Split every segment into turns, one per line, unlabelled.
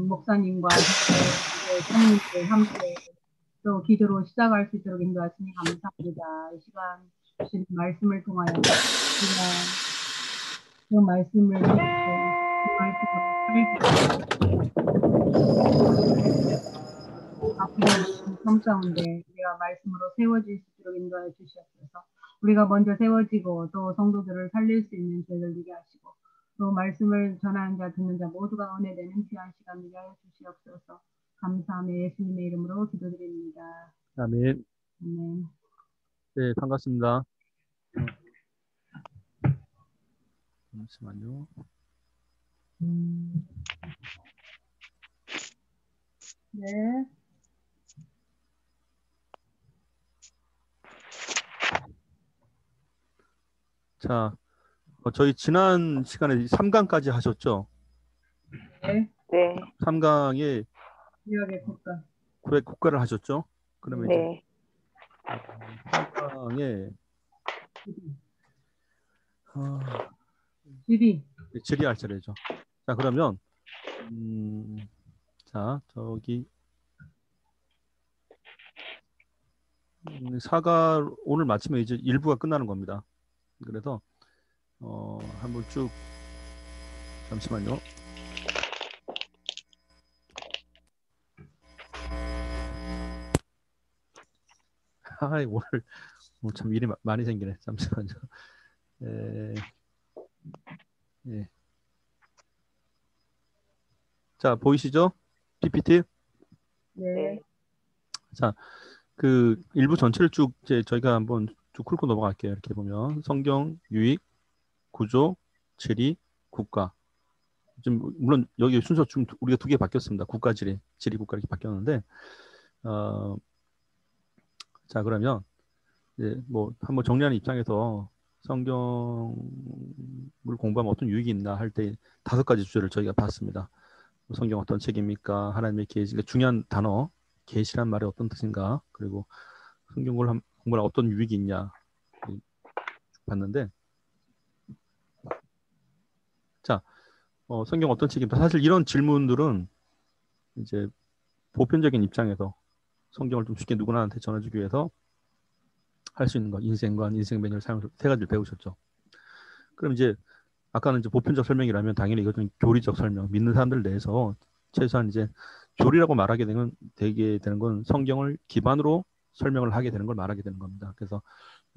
목사님과 성님들 함께 또 기도로 시작할 수 있도록 인도하시니 감사합니다. 이 시간 주신 말씀을 통하여 우리가 그 말씀을 믿고 앞으로 삶 가운데 우리가 말씀으로 세워질 수 있도록 인도하여 주시옵소서. 우리가 먼저 세워지고 또 성도들을 살릴 수 있는 저희를 되게 하시고 또 말씀을 전하는 자 듣는 자 모두가 은혜되는 귀한 시간 되게 하여 주시옵소서. 감사하며 예수님의 이름으로 기도드립니다.
아멘.
아멘.
네, 반갑습니다. 잠시만요.
네.
자, 저희 지난 시간에 3강까지 하셨죠?
네.
네.
3강에
구약의 국가.
구약 국가를 하셨죠? 그러면
네.
이제 3강에 질의할 차례죠. 자, 그러면 자, 저기 사가 오늘 마치면 이제 일부가 끝나는 겁니다. 그래서 한번 쭉 잠시만요. 오늘 참 일이 많이 생기네. 잠시만요. 예. 자, 보이시죠? PPT?
네.
자, 그 일부 전체를 쭉 이제 저희가 한번 쭉 훑고 넘어갈게요. 이렇게 보면 성경, 유익, 구조, 지리, 국가. 지금 물론 여기 순서 좀 우리가 2개 바뀌었습니다. 국가, 지리, 국가 이렇게 바뀌었는데, 자, 그러면 이제 뭐 한번 정리하는 입장에서 성경을 공부하면 어떤 유익이 있나 할 때 5가지 주제를 저희가 봤습니다. 성경 어떤 책입니까? 하나님의 계시, 중요한 단어, 계시란 말이 어떤 뜻인가? 그리고 성경을 공부할 어떤 유익이 있냐 봤는데, 자, 성경 어떤 책입니까? 사실 이런 질문들은 이제 보편적인 입장에서 성경을 좀 쉽게 누구나한테 전해주기 위해서 할 수 있는 것, 인생관, 인생 매뉴얼 사용 3가지를 배우셨죠. 그럼 이제 아까는 이제 보편적 설명이라면 당연히 이것은 교리적 설명, 믿는 사람들 내에서 최소한 이제 교리라고 말하게 되는 건 성경을 기반으로 설명을 하게 되는 걸 말하게 되는 겁니다. 그래서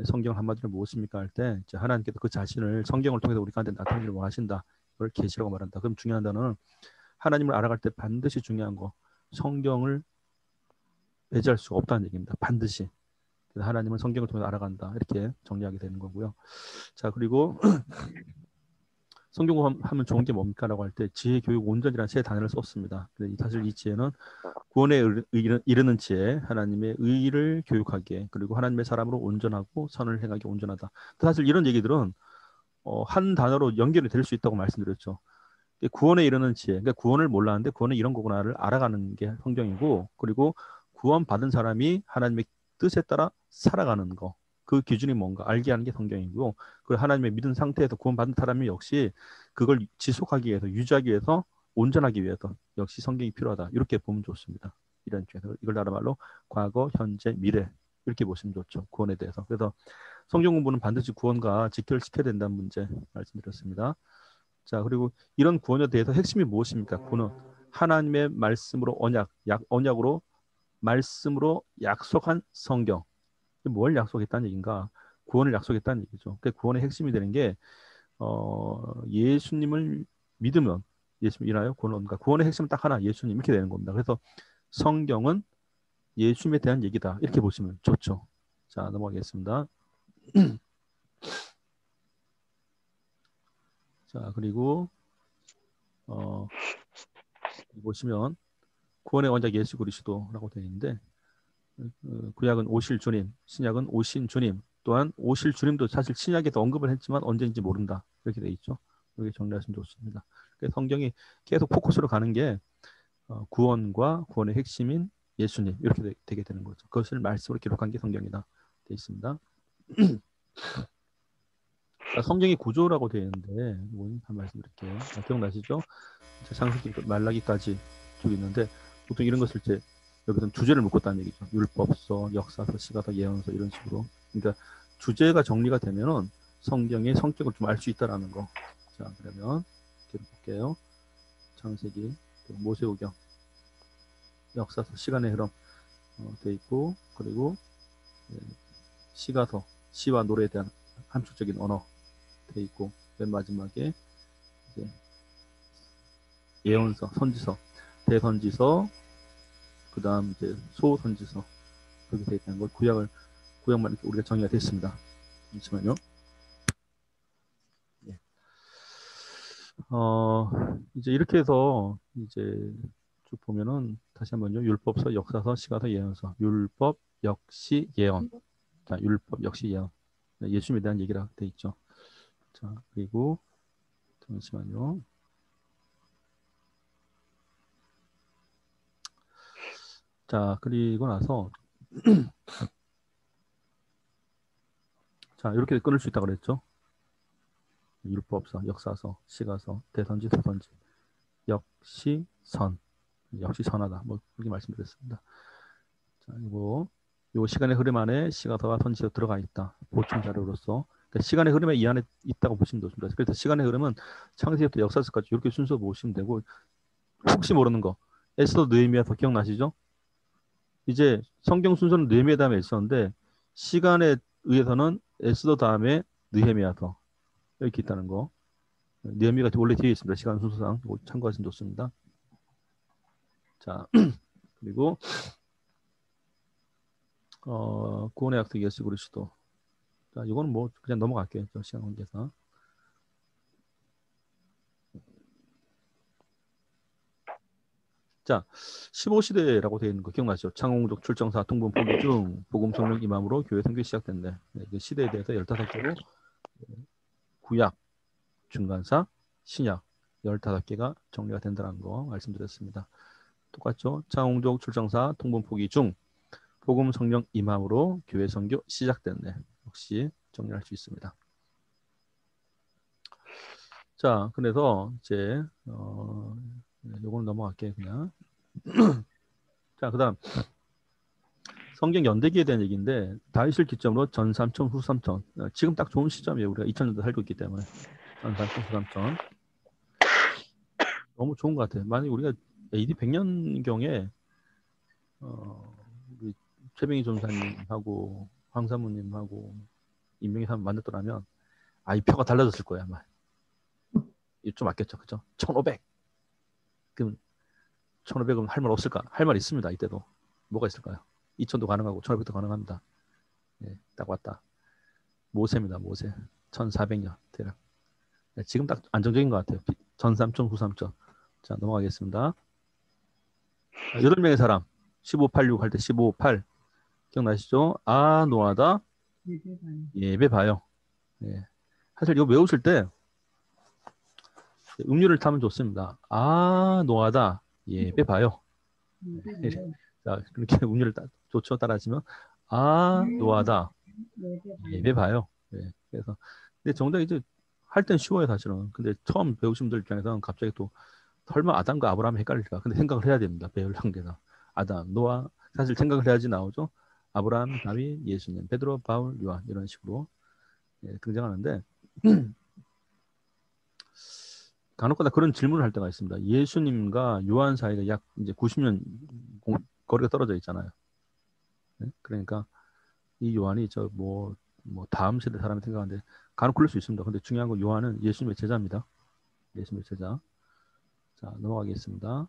성경 한마디로 무엇입니까 할 때 이제 하나님께서 그 자신을 성경을 통해서 우리한테 나타내기를 원하신다. 그걸 계시라고 말한다. 그럼 중요한 단어는 하나님을 알아갈 때 반드시 중요한 거, 성경을 배제할 수가 없다는 얘기입니다. 반드시. 그래서 하나님은 성경을 통해서 알아간다. 이렇게 정리하게 되는 거고요. 자, 그리고 성경 공부하면 좋은 게 뭡니까? 라고 할 때 지혜, 교육, 온전이라는 세 단어를 썼습니다. 사실 이 지혜는 구원에 이르는 지혜, 하나님의 의를 교육하기에, 그리고 하나님의 사람으로 온전하고 선을 행하기 온전하다. 사실 이런 얘기들은 한 단어로 연결이 될 수 있다고 말씀드렸죠. 구원에 이르는 지혜, 그러니까 구원을 몰랐는데 구원은 이런 거구나를 알아가는 게 성경이고, 그리고 구원받은 사람이 하나님의 뜻에 따라 살아가는 거, 그 기준이 뭔가 알게 하는 게 성경이고, 그 하나님의 믿은 상태에서 구원받은 사람이 역시 그걸 지속하기 위해서, 유지하기 위해서, 온전하기 위해서 역시 성경이 필요하다. 이렇게 보면 좋습니다. 이런 쪽에서 이걸 다른 말로 과거, 현재, 미래 이렇게 보시면 좋죠. 구원에 대해서. 그래서 성경 공부는 반드시 구원과 직결시켜야 된다는 문제 말씀드렸습니다. 자, 그리고 이런 구원에 대해서 핵심이 무엇입니까? 구원은 하나님의 말씀으로 언약으로 말씀으로 약속한 성경. 뭘 약속했다는 얘기인가? 구원을 약속했다는 얘기죠. 그러니까 구원의 핵심이 되는 게 예수님을 믿으면 예수님이나요? 구원의 핵심은 딱 하나, 예수님 이렇게 되는 겁니다. 그래서 성경은 예수님에 대한 얘기다. 이렇게 보시면 좋죠. 자, 넘어가겠습니다. 자, 그리고 보시면 구원의 원작 예수 그리스도라고 되어 있는데, 구약은 오실 주님, 신약은 오신 주님, 또한 오실 주님도 사실 신약에도 언급을 했지만 언제인지 모른다. 이렇게 되어 있죠. 이렇게 정리하시면 좋습니다. 성경이 계속 포커스로 가는 게 구원과 구원의 핵심인 예수님 이렇게 되게 되는 거죠. 그것을 말씀으로 기록한 게 성경이다 되어 있습니다. 성경의 구조라고 되어 있는데 한 말씀드릴게요. 기억나시죠? 창세기 말라기까지 쭉 있는데 보통 이런 것을 이제 여기서는 주제를 묶었다는 얘기죠. 율법서, 역사서, 시가서, 예언서 이런 식으로. 그러니까 주제가 정리가 되면은 성경의 성격을 좀 알 수 있다라는 거. 자, 그러면 이렇게 볼게요. 창세기, 모세오경, 역사서, 시간의 흐름 돼 있고, 그리고 시가서, 시와 노래에 대한 함축적인 언어 돼 있고, 맨 마지막에 이제 예언서, 선지서, 대선지서, 그 다음 이제 소선지서 그렇게 돼 있다는 걸 구약만 이렇게 우리가 정의가 됐습니다. 잠시만요. 예. 이제 이렇게 해서 이제 쭉 보면은 다시 한번요. 율법서, 역사서, 시가서, 예언서. 율법, 역시, 예언. 자, 율법, 역시, 예언. 예수님에 대한 얘기가 돼 있죠. 자, 그리고 잠시만요. 자, 그리고 나서 자, 이렇게 끊을 수 있다고 그랬죠. 율법서, 역사서, 시가서, 대선지, 소선지. 역시 선. 역시 선하다. 뭐 그렇게 말씀드렸습니다. 자, 이거 요 시간의 흐름 안에 시가서와 선지가 들어가 있다. 보충 자료로서. 그러니까 시간의 흐름에 이 안에 있다고 보시면 좋습니다. 그래서 시간의 흐름은 창세기부터 역사서까지 이렇게 순서 보시면 되고 혹시 모르는 거 에스더 느헤미야서 기억나시죠? 이제 성경 순서는 느헤미야 다음에 있었는데 시간에 의해서는 에스더 다음에 느헤미야서 이렇게 있다는 거. 느헤미야가 원래 뒤에 있습니다. 시간 순서상 참고하시면 좋습니다. 자, 그리고 구원의 약속 예수 그리스도. 자, 이거는 뭐 그냥 넘어갈게요. 시간 관계상. 자, 15시대라고 되어 있는 거 기억나죠? 창홍족 출정사 통분 포기 중 복음 성령 임함으로 교회 선교 시작된대. 네, 그 시대에 대해서 15개로 구약, 중간사, 신약 15개가 정리가 된다는 거 말씀드렸습니다. 똑같죠? 창홍족 출정사 통분 포기 중 복음 성령 임함으로 교회 선교 시작됐네. 역시 정리할 수 있습니다. 자, 그래서 이제 요거는 넘어갈게요, 그냥. 자, 그다음 성경 연대기에 대한 얘기인데 다윗을 기점으로 전 3천 후 3천. 지금 딱 좋은 시점이에요. 우리가 2000년도 살고 있기 때문에 전 3천 후 3천 너무 좋은 것 같아요. 만약 우리가 AD 100년경에 우리 최병희 전사님하고 황사무님하고 임명희 사람 만났더라면 이 표가 달라졌을 거예요 아마. 좀 아꼈죠, 그죠? 1,500. 그럼 1,500은 할 말 없을까? 할 말 있습니다. 이때도 뭐가 있을까요? 2,000도 가능하고 1,500도 가능합니다. 예, 딱 왔다. 모세입니다. 모세. 1,400년 대략. 네, 지금 딱 안정적인 것 같아요. 전 3천 후 3천. 자, 넘어가겠습니다. 8명의 사람 1586 할 때 15.8 기억나시죠? 노하다 예배 봐요. 예. 사실 이거 외우실 때 음률을 타면 좋습니다. 노하다 예배 봐요. 자, 그렇게 음률을 좋죠. 따라하시면 노하다 예배 봐요. 예. 그래서 근데 정작 이제 할 땐 쉬워요 사실은. 근데 처음 배우신 분들 입장에서는 갑자기 또 설마 아담과 아브라함이 헷갈릴까? 근데 생각을 해야 됩니다. 배울 단계에서. 아담, 노아 사실 생각을 해야지 나오죠. 아브라함, 다윗, 예수님, 베드로, 바울, 요한 이런 식으로 등장하는데 간혹가다 그런 질문을 할 때가 있습니다. 예수님과 요한 사이가 약 이제 90년 거리가 떨어져 있잖아요. 네? 그러니까 이 요한이 뭐 다음 세대 사람이 생각하는데 간혹 그럴 수 있습니다. 근데 중요한 건 요한은 예수님의 제자입니다. 예수님의 제자. 자, 넘어가겠습니다.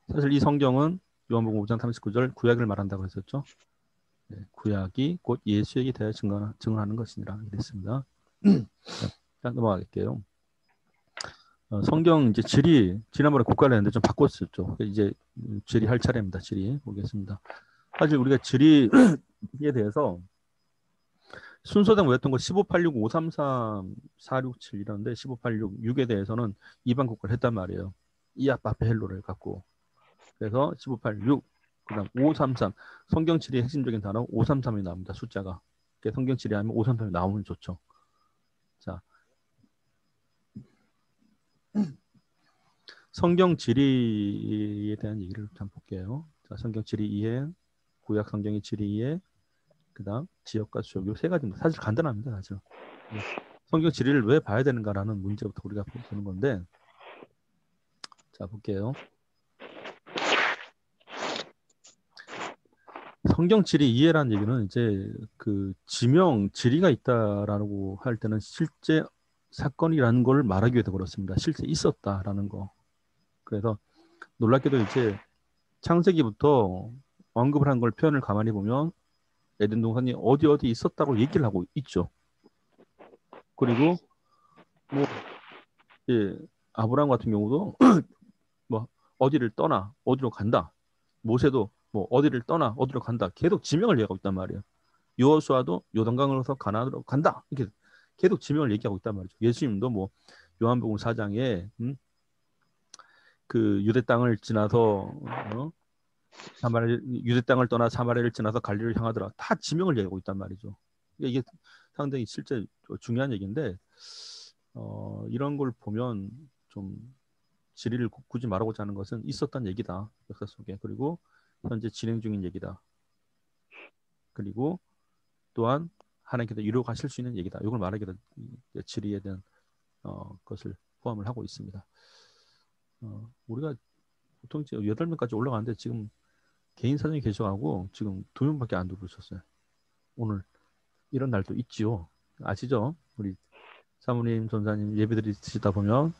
사실 이 성경은 요한복음 5장 39절 구약을 말한다고 했었죠. 네, 구약이 곧 예수에게 대하여 증언하는 것이니라 그랬습니다. 자, 넘어가겠게요. 성경 이제 질이 지난번에 국가를 했는데 좀 바꿨었죠. 이제 질이 할 차례입니다. 질이 보겠습니다. 사실 우리가 질이에 대해서 순서상 외웠던 거 1586, 533, 467 이런데 1586, 6에 대해서는 이방 국가를 했단 말이에요. 이아파페헬로를 갖고. 그래서 1586, 그다음 533 성경 지리의 핵심적인 단어 533이 나옵니다. 숫자가. 성경 지리하면 533이 나오면 좋죠. 자, 성경 지리에 대한 얘기를 좀 볼게요. 자, 성경 지리 이해, 구약 성경의 지리 이해, 그다음 지역과 수역, 요 세 가지입니다. 사실 간단합니다, 사실. 성경 지리를 왜 봐야 되는가라는 문제부터 우리가 보는 건데, 자 볼게요. 성경 지리 이해라는 얘기는 이제 그 지명 지리가 있다라고 할 때는 실제 사건이라는 걸 말하기 위해서 그렇습니다. 실제 있었다라는 거. 그래서 놀랍게도 이제 창세기부터 언급을 한 걸 표현을 가만히 보면 에덴 동산이 어디 어디 있었다고 얘기를 하고 있죠. 그리고 뭐 예, 아브라함 같은 경우도 뭐 어디를 떠나 어디로 간다. 모세도 뭐 어디를 떠나 어디로 간다. 계속 지명을 얘기하고 있단 말이에요. 여호수아도 요단강으로서 가나안으로 간다. 이렇게 계속 지명을 얘기하고 있단 말이죠. 예수님도 뭐 요한복음 4장에 그 유대 땅을 지나서 유대 땅을 떠나 사마리아를 지나서 갈릴리를 향하더라. 다 지명을 얘기하고 있단 말이죠. 이게 상당히 실제 중요한 얘기인데 이런 걸 보면 좀 지리를 굳이 말하고자 하는 것은 있었던 얘기다. 역사 속에. 그리고 현재 진행 중인 얘기다. 그리고 또한 하나님께서 이루어 가실 수 있는 얘기다. 이걸 말하게 된 지리에 대한 것을 포함을 하고 있습니다. 우리가 보통 이제 8명까지 올라가는데 지금 개인 사정이 계셔가고 지금 2명밖에 안 들어오셨어요. 오늘 이런 날도 있지요. 아시죠? 우리 사모님, 전사님 예배들이 드시다 보면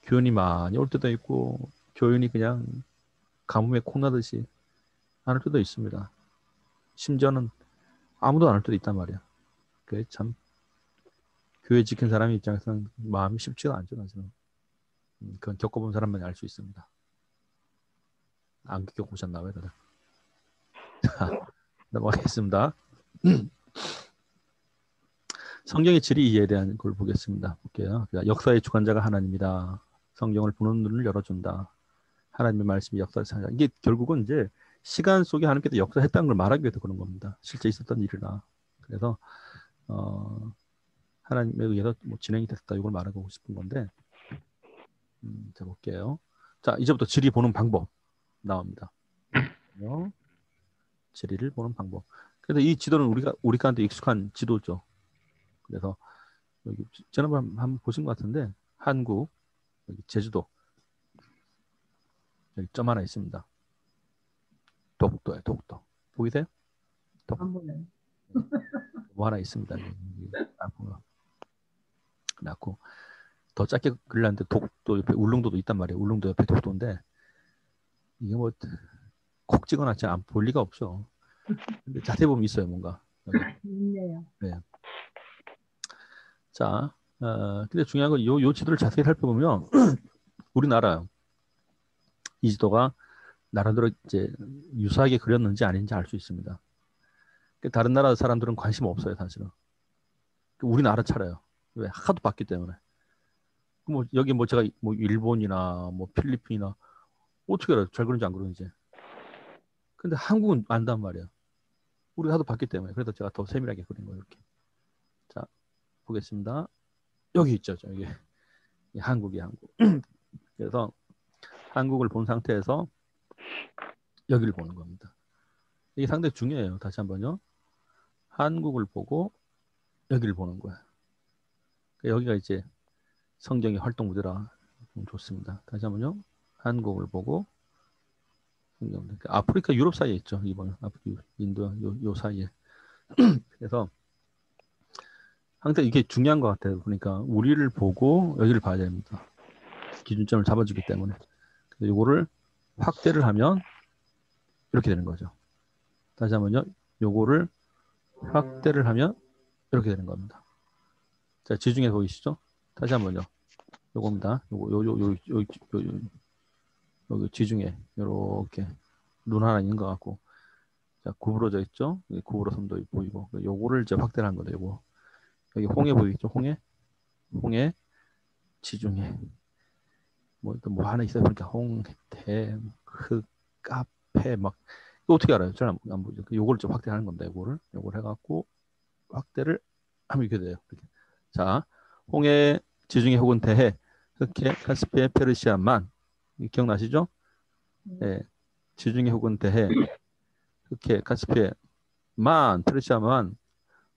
교인이 많이 올 때도 있고 교인이 그냥 가뭄에 콩나듯이 안 올 때도 있습니다. 심지어는 아무도 안 올 때도 있단 말이야. 그게 참 교회 지킨 사람의 입장에서는 마음이 쉽지가 않죠. 사실은. 그건 겪어본 사람만이 알 수 있습니다. 안 겪어보셨나 봐요, 다들. 자, 넘어가겠습니다. 성경의 지리 이해에 대한 걸 보겠습니다. 볼게요. 역사의 주관자가 하나님이다. 성경을 보는 눈을 열어준다. 하나님의 말씀이 역사를 살려. 이게 결국은 이제 시간 속에 하나님께서 역사했다는 걸 말하기 위해서 그런 겁니다. 실제 있었던 일이라. 그래서 하나님에 의해서 뭐 진행이 됐다. 이걸 말하고 싶은 건데, 자 볼게요. 자 이제부터 지리 보는 방법 나옵니다. 지리를 보는 방법. 그래서 이 지도는 우리한테 익숙한 지도죠. 그래서 여기 지난번 한번 보신 것 같은데 한국, 여기 제주도, 여기 점 하나 있습니다. 독도에 독도 보이세요?
안 보여요.
뭐 하나 있습니다. 낳고 더 짧게 그리려는데 독도 옆에 울릉도도 있단 말이에요. 울릉도 옆에 독도인데 이게 뭐 콕 찍어놨지 안 볼 리가 없죠. 근데 자세히 보면 있어요, 뭔가.
있네요.
네. 자, 근데 중요한 건 요 지도를 자세히 살펴보면 우리나라 이 지도가 나라대로 이제 유사하게 그렸는지 아닌지 알 수 있습니다. 다른 나라 사람들은 관심 없어요, 사실은. 우리나라 차려요. 왜? 하도 봤기 때문에. 뭐 여기 뭐 제가 뭐 일본이나 뭐 필리핀이나 어떻게 알아요? 잘 그런지 안 그런지. 근데 한국은 안단 말이에요. 우리가 하도 봤기 때문에. 그래서 제가 더 세밀하게 그린 거예요, 이렇게. 자, 보겠습니다. 여기 있죠, 여기. 한국이 한국. 그래서 한국을 본 상태에서 여기를 보는 겁니다. 이게 상당히 중요해요. 다시 한번요. 한국을 보고 여기를 보는 거예요. 여기가 이제 성경의 활동 무대라 좀 좋습니다. 다시 한번요. 한국을 보고 성경. 아프리카, 유럽 사이에 있죠. 이번 인도 요 사이에. 그래서 항상 이게 중요한 것 같아요. 그러니까 우리를 보고 여기를 봐야 됩니다. 기준점을 잡아주기 때문에. 그래서 이거를 확대를 하면 이렇게 되는 거죠. 다시 한번요. 요거를 확대를 하면 이렇게 되는 겁니다. 자, 지중해 보이시죠? 다시 한번요. 요겁니다. 여기 지중해 이렇게 눈 하나 있는 것 같고, 자 구부러져 있죠? 구부러 섬도 보이고, 요거를 이제 확대를 한 거예요. 요거 여기 홍해 보이죠? 홍해, 지중해, 뭐 또 뭐 하나 있어요. 그러니까 홍대, 흑, 카페 막 이거 어떻게 알아요? 잘 안 보이죠? 요거를 좀 확대하는 겁니다. 요걸 해갖고 확대를 하면 이렇게 돼요. 이렇게. 자, 홍해, 지중해 혹은 대해, 흑해, 카스피해, 페르시아만 기억나시죠? 예, 지중해 혹은 대해, 흑해, 카스피해, 페르시아만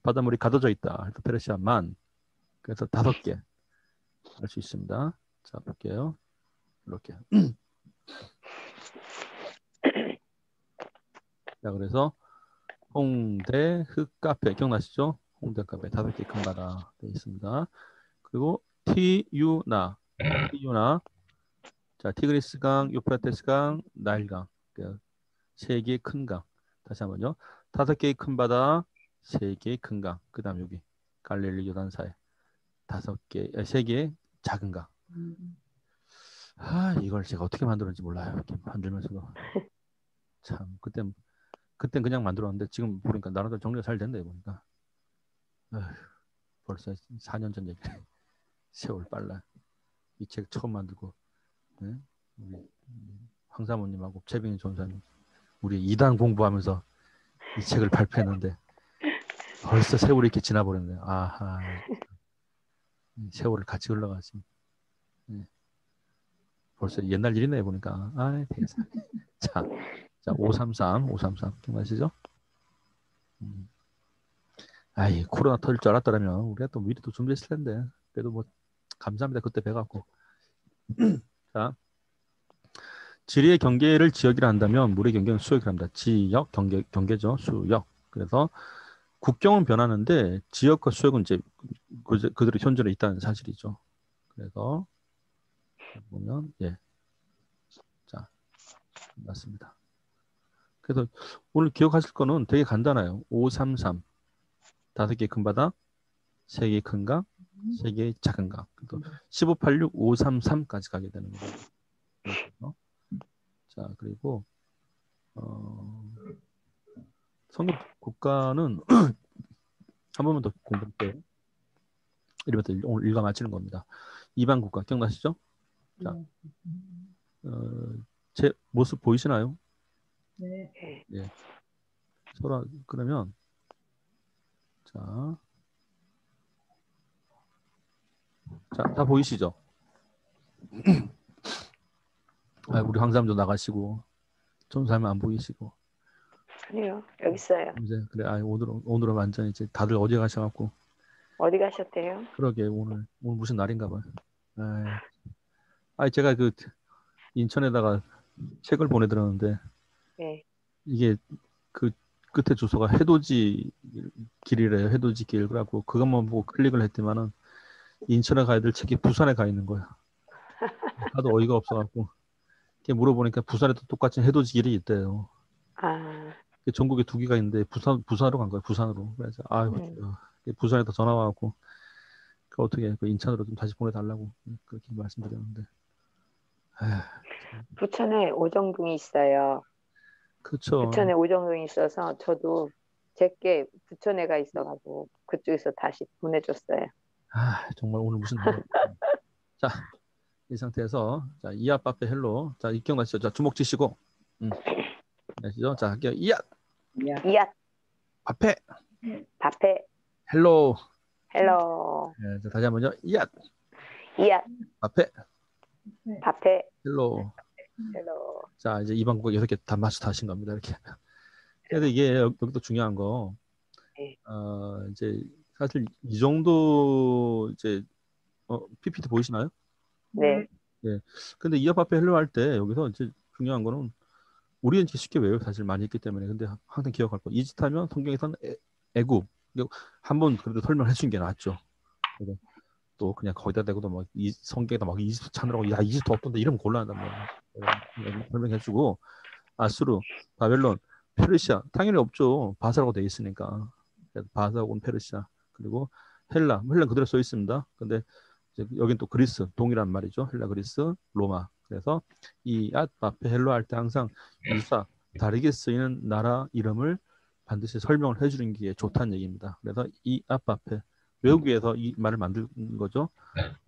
바닷물이 가둬져 있다. 페르시아만. 그래서 5개 할 수 있습니다. 자, 볼게요. 이렇게. 자, 그래서 홍대 흑카페 기억나시죠? 홍대 카페 5개 큰 바다 되어 있습니다. 그리고 티유나. 자, 티그리스강, 유프라테스강, 나일강. 3개의 큰 강. 다시 한번요. 5개의 큰 바다, 3개의 큰 강. 그다음 여기 갈릴리 요단사에 3개의 작은 강. 이걸 제가 어떻게 만들었는지 몰라요. 이렇게 만들면서도 참 그땐 그냥 만들었는데 지금 보니까 나름대로 정리가 잘 된다 보니까. 벌써 4년 전 얘기. 세월 빨라. 이 책 처음 만들고, 네? 우리 황사모님하고 최빈희 전사님 우리 2단 공부하면서 이 책을 발표했는데 벌써 세월이 이렇게 지나버렸네요. 아하, 세월을 같이 흘러가지. 네. 벌써 옛날 일이네 보니까. 자, 533 기억나시죠? 코로나 터질 줄 알았더라면 우리가 또 미리 또 준비했을 텐데. 그래도 뭐 감사합니다. 그때 뵈갖고. 자, 지리의 경계를 지역이라 한다면 물의 경계는 수역이라 합니다. 지역, 경계죠. 수역. 그래서 국경은 변하는데 지역과 수역은 이제 그대로 현존해 있다는 사실이죠. 그래서 보면 자, 맞습니다. 그래서 오늘 기억하실 거는 되게 간단해요. 533 5개 큰 바다, 3개 큰 강, 3개 작은 강. 1586 533까지 가게 되는 거예요. 자, 그리고 성경 국가는 한 번만 더 공부할게요. 이러면서 오늘 일과 마치는 겁니다. 이방 국가 기억나시죠? 자, 제 모습 보이시나요?
네.
예. 서로 그러면 자, 다 보이시죠? 우리 황사님도 나가시고 전사님 안 보이시고.
아니요, 여기 있어요.
이제 그래, 오늘은 완전 이제 다들 어디 가셔갖고.
어디 가셨대요?
그러게 오늘 무슨 날인가 봐요. 제가 그 인천에다가 책을 보내드렸는데
네.
이게 그 끝에 주소가 해돋이 길이래요. 해돋이 길. 그래갖고 그것만 보고 클릭을 했더만은 인천에 가야 될 책이 부산에 가 있는 거야. 하도 어이가 없어갖고 물어보니까 부산에도 똑같이 해돋이 길이 있대요. 전국에 2개가 있는데 부산으로 간 거예요. 부산으로. 그래서 부산에다 전화 와갖고 어떻게 그 인천으로 좀 다시 보내달라고 그렇게 말씀드렸는데.
부천에 오정동이 있어요.
그렇죠.
부천에 오정동이 있어서 저도 제게 부천에 가 있어가지고 그쪽에서 다시 보내줬어요.
정말 오늘 무슨 날. 자, 이 상태에서 자, 이앗 바페 헬로. 자, 기억나시죠? 자, 주먹 쥐시고. 아시죠? 자, 할게요. 이앗 바페 헬로. 네, 자, 다시 한번요. 이앗 바페 헬로. 자, 이제 이방국 6개 다 맞춰 하신 겁니다. 이렇게. 그래서 이게 여기도 중요한 거. 이제 사실 이 정도 이제 PPT 보이시나요?
네.
예. 근데 이앗 바페 헬로 할 때 여기서 이제 중요한 거는 우리는 이제 쉽게 외워요. 사실 많이 있기 때문에. 근데 항상 기억할 거. 이짓하면 성경에서는 애굽. 한번 그래도 설명해 주는 게 낫죠. 또 그냥 거기다 대고도 막 성경에다 막 이집트 찾느라고 이집트 없던데 이러면 곤란하단 말이야. 설명해 주고 아수르, 바벨론, 페르시아 당연히 없죠. 바사라고 돼 있으니까. 바사 혹은 페르시아. 그리고 헬라 그대로 써 있습니다. 근데 여긴 또 그리스 동일한 말이죠. 헬라, 그리스, 로마. 그래서 이 앞에 헬로 할 때 항상 유사 다르게 쓰이는 나라 이름을 반드시 설명을 해주는 게 좋다는 얘기입니다. 그래서 이 앞에 외우기 위해서 이 말을 만든 거죠.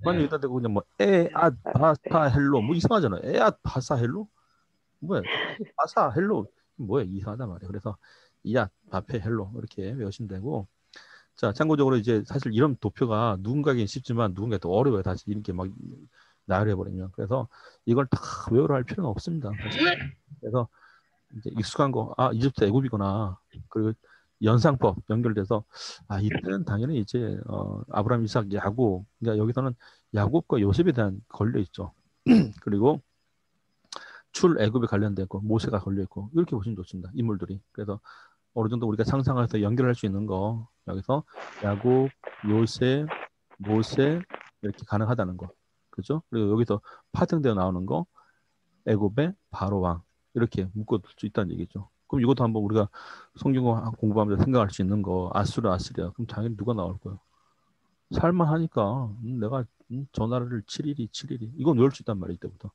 만약 여기다 대고 그냥 뭐 에앗 바사 헬로 뭐 이상하잖아요. 에앗 바사 헬로 뭐야? 바사 헬로 뭐야? 이상하단 말이에요. 그래서 이앗 바페 헬로 이렇게 외우시면 되고. 자, 참고적으로 이제 사실 이런 도표가 누군가에겐 쉽지만 누군가에 또 어려워요. 다시 이렇게 막 나열해 버리면. 그래서 이걸 다 외우려 할 필요는 없습니다. 그래서 이제 익숙한 거, 이집트 애굽이구나. 그리고 연상법 연결돼서 이때는 당연히 이제 아브라함, 이삭, 야곱. 그러니까 여기서는 야곱과 요셉에 대한 걸려 있죠. 그리고 출애굽에 관련되고 모세가 걸려 있고 이렇게 보시면 좋습니다. 인물들이. 그래서 어느 정도 우리가 상상해서 연결할 수 있는 거 여기서 야곱, 요셉, 모세 이렇게 가능하다는 거. 그죠? 그리고 여기서 파생되어 나오는 거 애굽의 바로 왕 이렇게 묶어둘 수 있다는 얘기죠. 그럼 이것도 한번 우리가 성경 공부하면서 생각할 수 있는 거 아수르야. 그럼 당연히 누가 나올 거예요? 살만하니까 내가 저 나라를 7일이 이건 외울 수 있단 말이에요. 이때부터.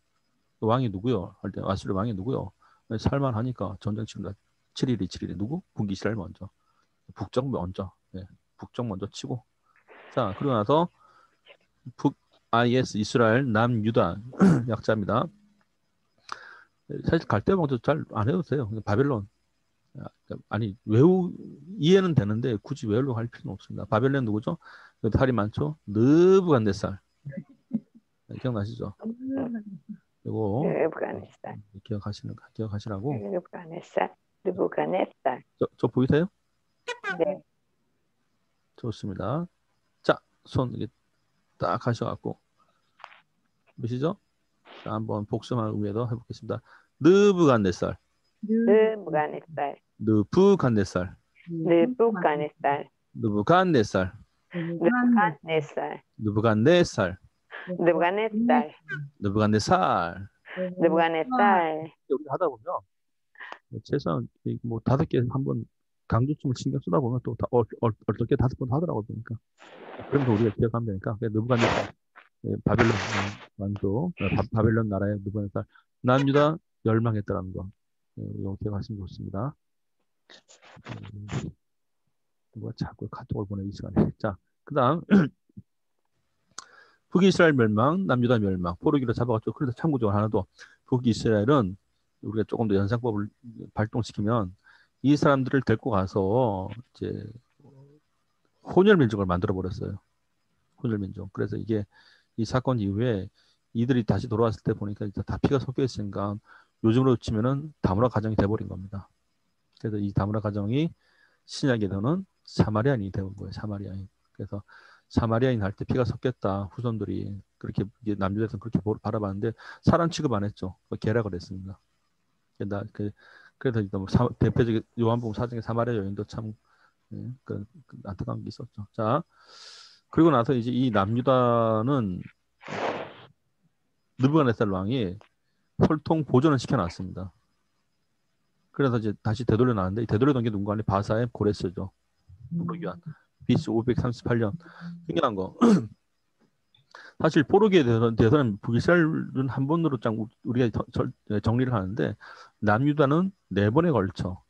왕이 누구요? 할 때 아수르 왕이 누구요? 살만하니까 전쟁 치는다. 7일이 누구? 북이스라엘 먼저. 북쪽 먼저. 네. 북쪽 먼저 치고. 자, 그러고 나서 IS 이스라엘 남유다 약자입니다. 사실 갈대 왕조 잘 안 해도 돼요. 바벨론. 아니 이해는 되는데 굳이 외우려고 할 필요는 없습니다. 바벨론 누구죠? 살이 많죠? 느부갓네살. 기억나시죠? 이거 기억하시라고.
느부갓네살.
저 보이세요?
네.
좋습니다. 자, 손 이렇게 딱 하셔갖고 보시죠? 자, 한번 복수만 의미로 해보겠습니다. 느부갓네살.
느부갓네살.
느부갓네살.
느부갓네살.
느부갓네살.
느부갓네살.
느부갓네살.
느부갓네살.
느부갓네살.
느부갓네살.
우리 하다 보면 최소한 뭐 5개 한번 강조점을 신경 쓰다 보면 또 어떻게 5번 하더라고 보니까. 그러면서 우리가 기억하면 되니까. 느부갓네살 바벨론 왕조, 바벨론 나라의 느부갓네살 남유다 멸망했다라는 거. 이거 기억하시면 좋습니다. 누가 자꾸 카톡을 보내 이 시간에. 자, 그다음 북이스라엘 멸망, 남유다 멸망, 포로기로 잡아갔죠. 그래서 참고적으로 하나 더 북이스라엘은 우리가 조금 더 연상법을 발동시키면 이 사람들을 데리고 가서 이제 혼혈민족을 만들어 버렸어요. 혼혈민족. 그래서 이게 이 사건 이후에 이들이 다시 돌아왔을 때 보니까 다 피가 섞여 있으니까 요즘으로 치면은 다무라 가정이 돼버린 겁니다. 그래서 이 다무라 가정이 신약에서는 사마리아인이 되는 거예요. 사마리아인. 그래서 사마리아인 할 때 피가 섞였다. 후손들이 그렇게 남유다에서는 그렇게 바라봤는데 사람 취급 안 했죠. 계략을 했습니다. 그래서 대표적인 요한복음 4장의 사마리아 여인도 참 안타까운 게 있었죠. 자, 그리고 나서 이제 이 남유다는 느부갓네살 왕이 혈통 보존을 시켜놨습니다. 그래서 이제 다시 되돌려 놨는데 되돌려 놓은 게 누군가 아니 바사의 고레스죠. 포로기한 BC 538년. 중요한 거. 사실 포로기에 대해서는 북이스라엘은 한 번으로 우리가 정리를 하는데 남유다는 4번에 걸쳐,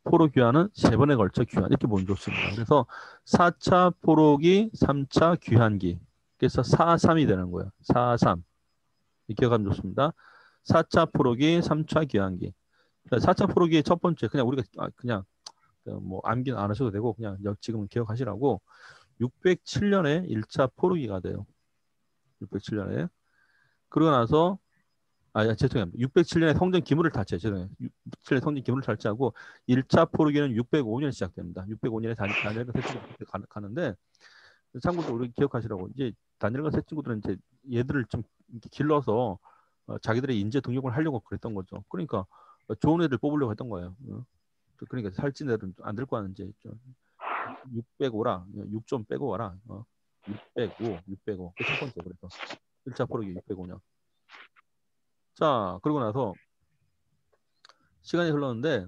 포로귀환은 3번에 걸쳐 귀환 이렇게 보면 좋습니다. 그래서 4차 포로기, 3차 귀환기. 그래서 4-3이 되는 거예요. 4-3. 기억하면 좋습니다. 4차 포로기, 3차 귀환기. 4차 포로기의 첫 번째 그냥 우리가 그냥 뭐 암기는 안 하셔도 되고 그냥 지금은 기억하시라고 607년에 1차 포로기가 돼요. 607년에. 그러고 나서 죄송합니다. 607년에 성전 기물을 닫혀요. 죄송해요. 607년에 성전 기물을 닫히고 1차 포로기는 605년에 시작됩니다. 605년에 다니엘과 세 친구들 가는데 참고로 우리 기억하시라고 이제 다니엘과 세 친구들은 이제 얘들을 좀 길러서 자기들의 인재 등용을 하려고 그랬던 거죠. 그러니까 좋은 애들 뽑으려고 했던 거예요. 그러니까 살찐 애들은 안 될 거 아는 이제 605라 6 좀 빼고 와라. 605. 그 첫 번째 그래서 1차 포로기 605년. 자, 그러고 나서 시간이 흘렀는데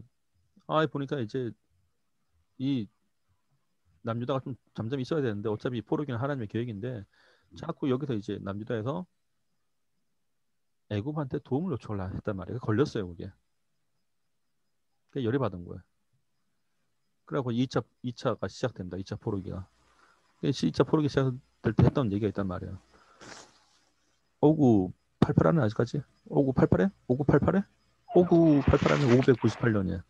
보니까 이제 이 남유다가 좀 잠잠히 있어야 되는데 어차피 포로기는 하나님의 계획인데 자꾸 여기서 이제 남유다에서 애굽한테 도움을 요청을 했단 말이에요. 걸렸어요, 그게. 그게 열이 받은 거예요. 그래갖고 2차가 시작됩니다. 2차 포로기가. 2차 포로기 시작될 때 했던 얘기가 있단 말이에요. 오구 88하는 아직까지? 오구 88에? 오구 88에? 오구 88하면 598년이에요.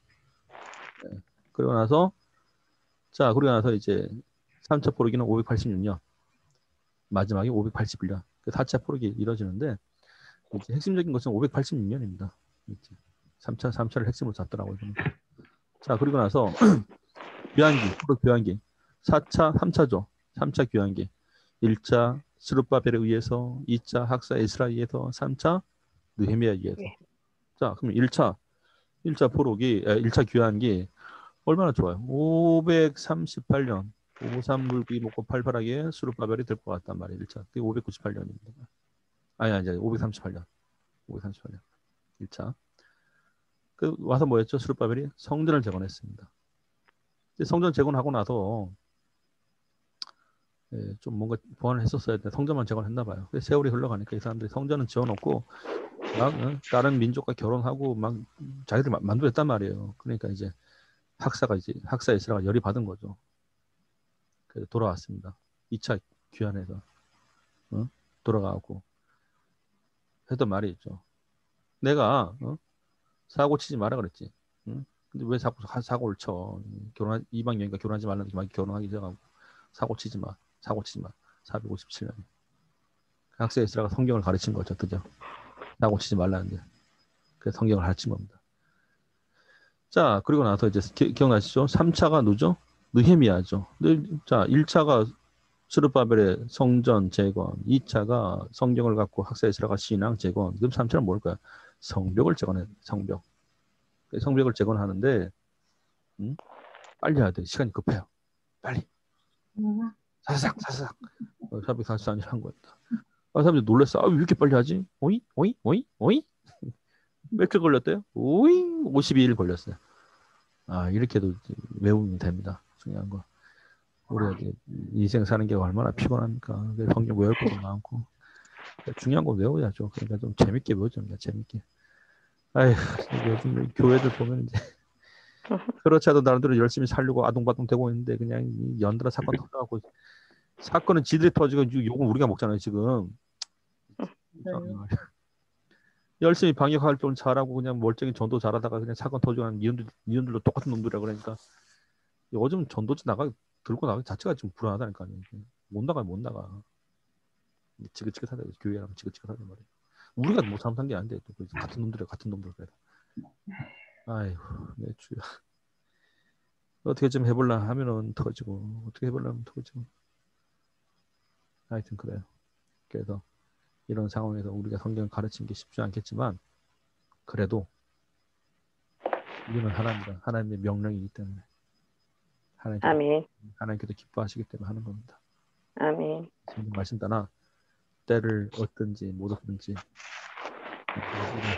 네. 그리고 나서 이제 3차 포로기는 586년. 마지막이 581년. 그 4차 포로기 이루어지는데 이제 핵심적인 것은 586년입니다. 3차를 핵심으로 잡더라고요. 자, 그리고 나서 귀환기, 포로 귀환기. 4차, 3차죠. 3차 귀환기. 1차 스룹바벨에 의해서, 2차 학사 에스라에 의해서, 3차 느헤미야에 의해서. 자, 그럼 1차 포로기, 1차 귀환기 얼마나 좋아요. 538년 53물기 먹고 팔팔하게 스룹바벨이 될 것 같단 말이에요. 1차. 그게 598년입니다. 아니 538년. 1차. 그 와서 뭐였죠? 스룹바벨이 성전을 재건했습니다. 성전 재건하고 나서 좀 뭔가 보완을 했었어야 돼. 성전만 재건했나 봐요. 세월이 흘러가니까 이 사람들이 성전은 지어놓고 막 다른 민족과 결혼하고 막 자기들 만들었단 말이에요. 그러니까 이제 학사 에스라가 열이 받은 거죠. 그래서 돌아왔습니다. 2차 귀환해서 돌아가고 했던 말이 있죠. 내가 사고 치지 마라 그랬지. 근데 왜 자꾸 사고를 쳐? 이방 여인과 결혼하지 말라는 게 결혼하기 전하고 사고 치지 마. 457년에 학사 에스라가 성경을 가르친 거죠. 드디어 사고 치지 말라는데 그래서 성경을 가르친 겁니다. 자, 그리고 나서 이제 기억나시죠? 3차가 누죠? 느헤미야죠. 자, 1차가 스룹바벨의 성전 재건, 2차가 성경을 갖고 학사 에스라가 신앙 재건, 그럼 3차는 뭘까요? 성벽을 재건해. 성벽을 재건하는데 빨리 해야 돼. 시간이 급해요. 빨리. 사사삭 444일 한 거였다. 사람들이 놀랐어. 왜 이렇게 빨리 하지? 오이? 며칠 걸렸대요? 52일 걸렸어요. 이렇게도 외우면 됩니다. 중요한 거. 우리가 이제 인생 사는 게 얼마나 피곤합니까? 성경 외울 것도 많고. 중요한 거 외워야죠. 그러니까 좀 재밌게 외워줍니다. 재밌게. 요즘 교회들 보면 이제 그렇지 않아도 나름대로 열심히 살려고 아동바동 되고 있는데 그냥 연달아 사건 터져갖고 사건은 지들이 터지고 욕은 우리가 먹잖아요 지금. 열심히 방역 활동을 잘하고 그냥 멀쩡히 전도 잘하다가 그냥 사건 터지고 니들도 똑같은 놈들이라 그러니까 요즘 전도지 들고 나가기 자체가 좀 불안하다니까요. 못 나가. 지긋지긋하다. 교회랑 지긋지긋하다 말이에요. 우리가 뭐 잘못한 게 아닌데 또 같은 놈들 그래도. 아이고 내 주야. 어떻게 좀 해볼라 하면은 터지고 어떻게 해볼라 하면 터지고. 하여튼 그래요. 그래서 이런 상황에서 우리가 성경을 가르치는 게 쉽지 않겠지만 그래도 이거는 하나님의 명령이기 때문에 하나님께서 기뻐하시기 때문에 하는 겁니다.
아멘.
성경 말씀 따라 때를 얻든지 못 얻든지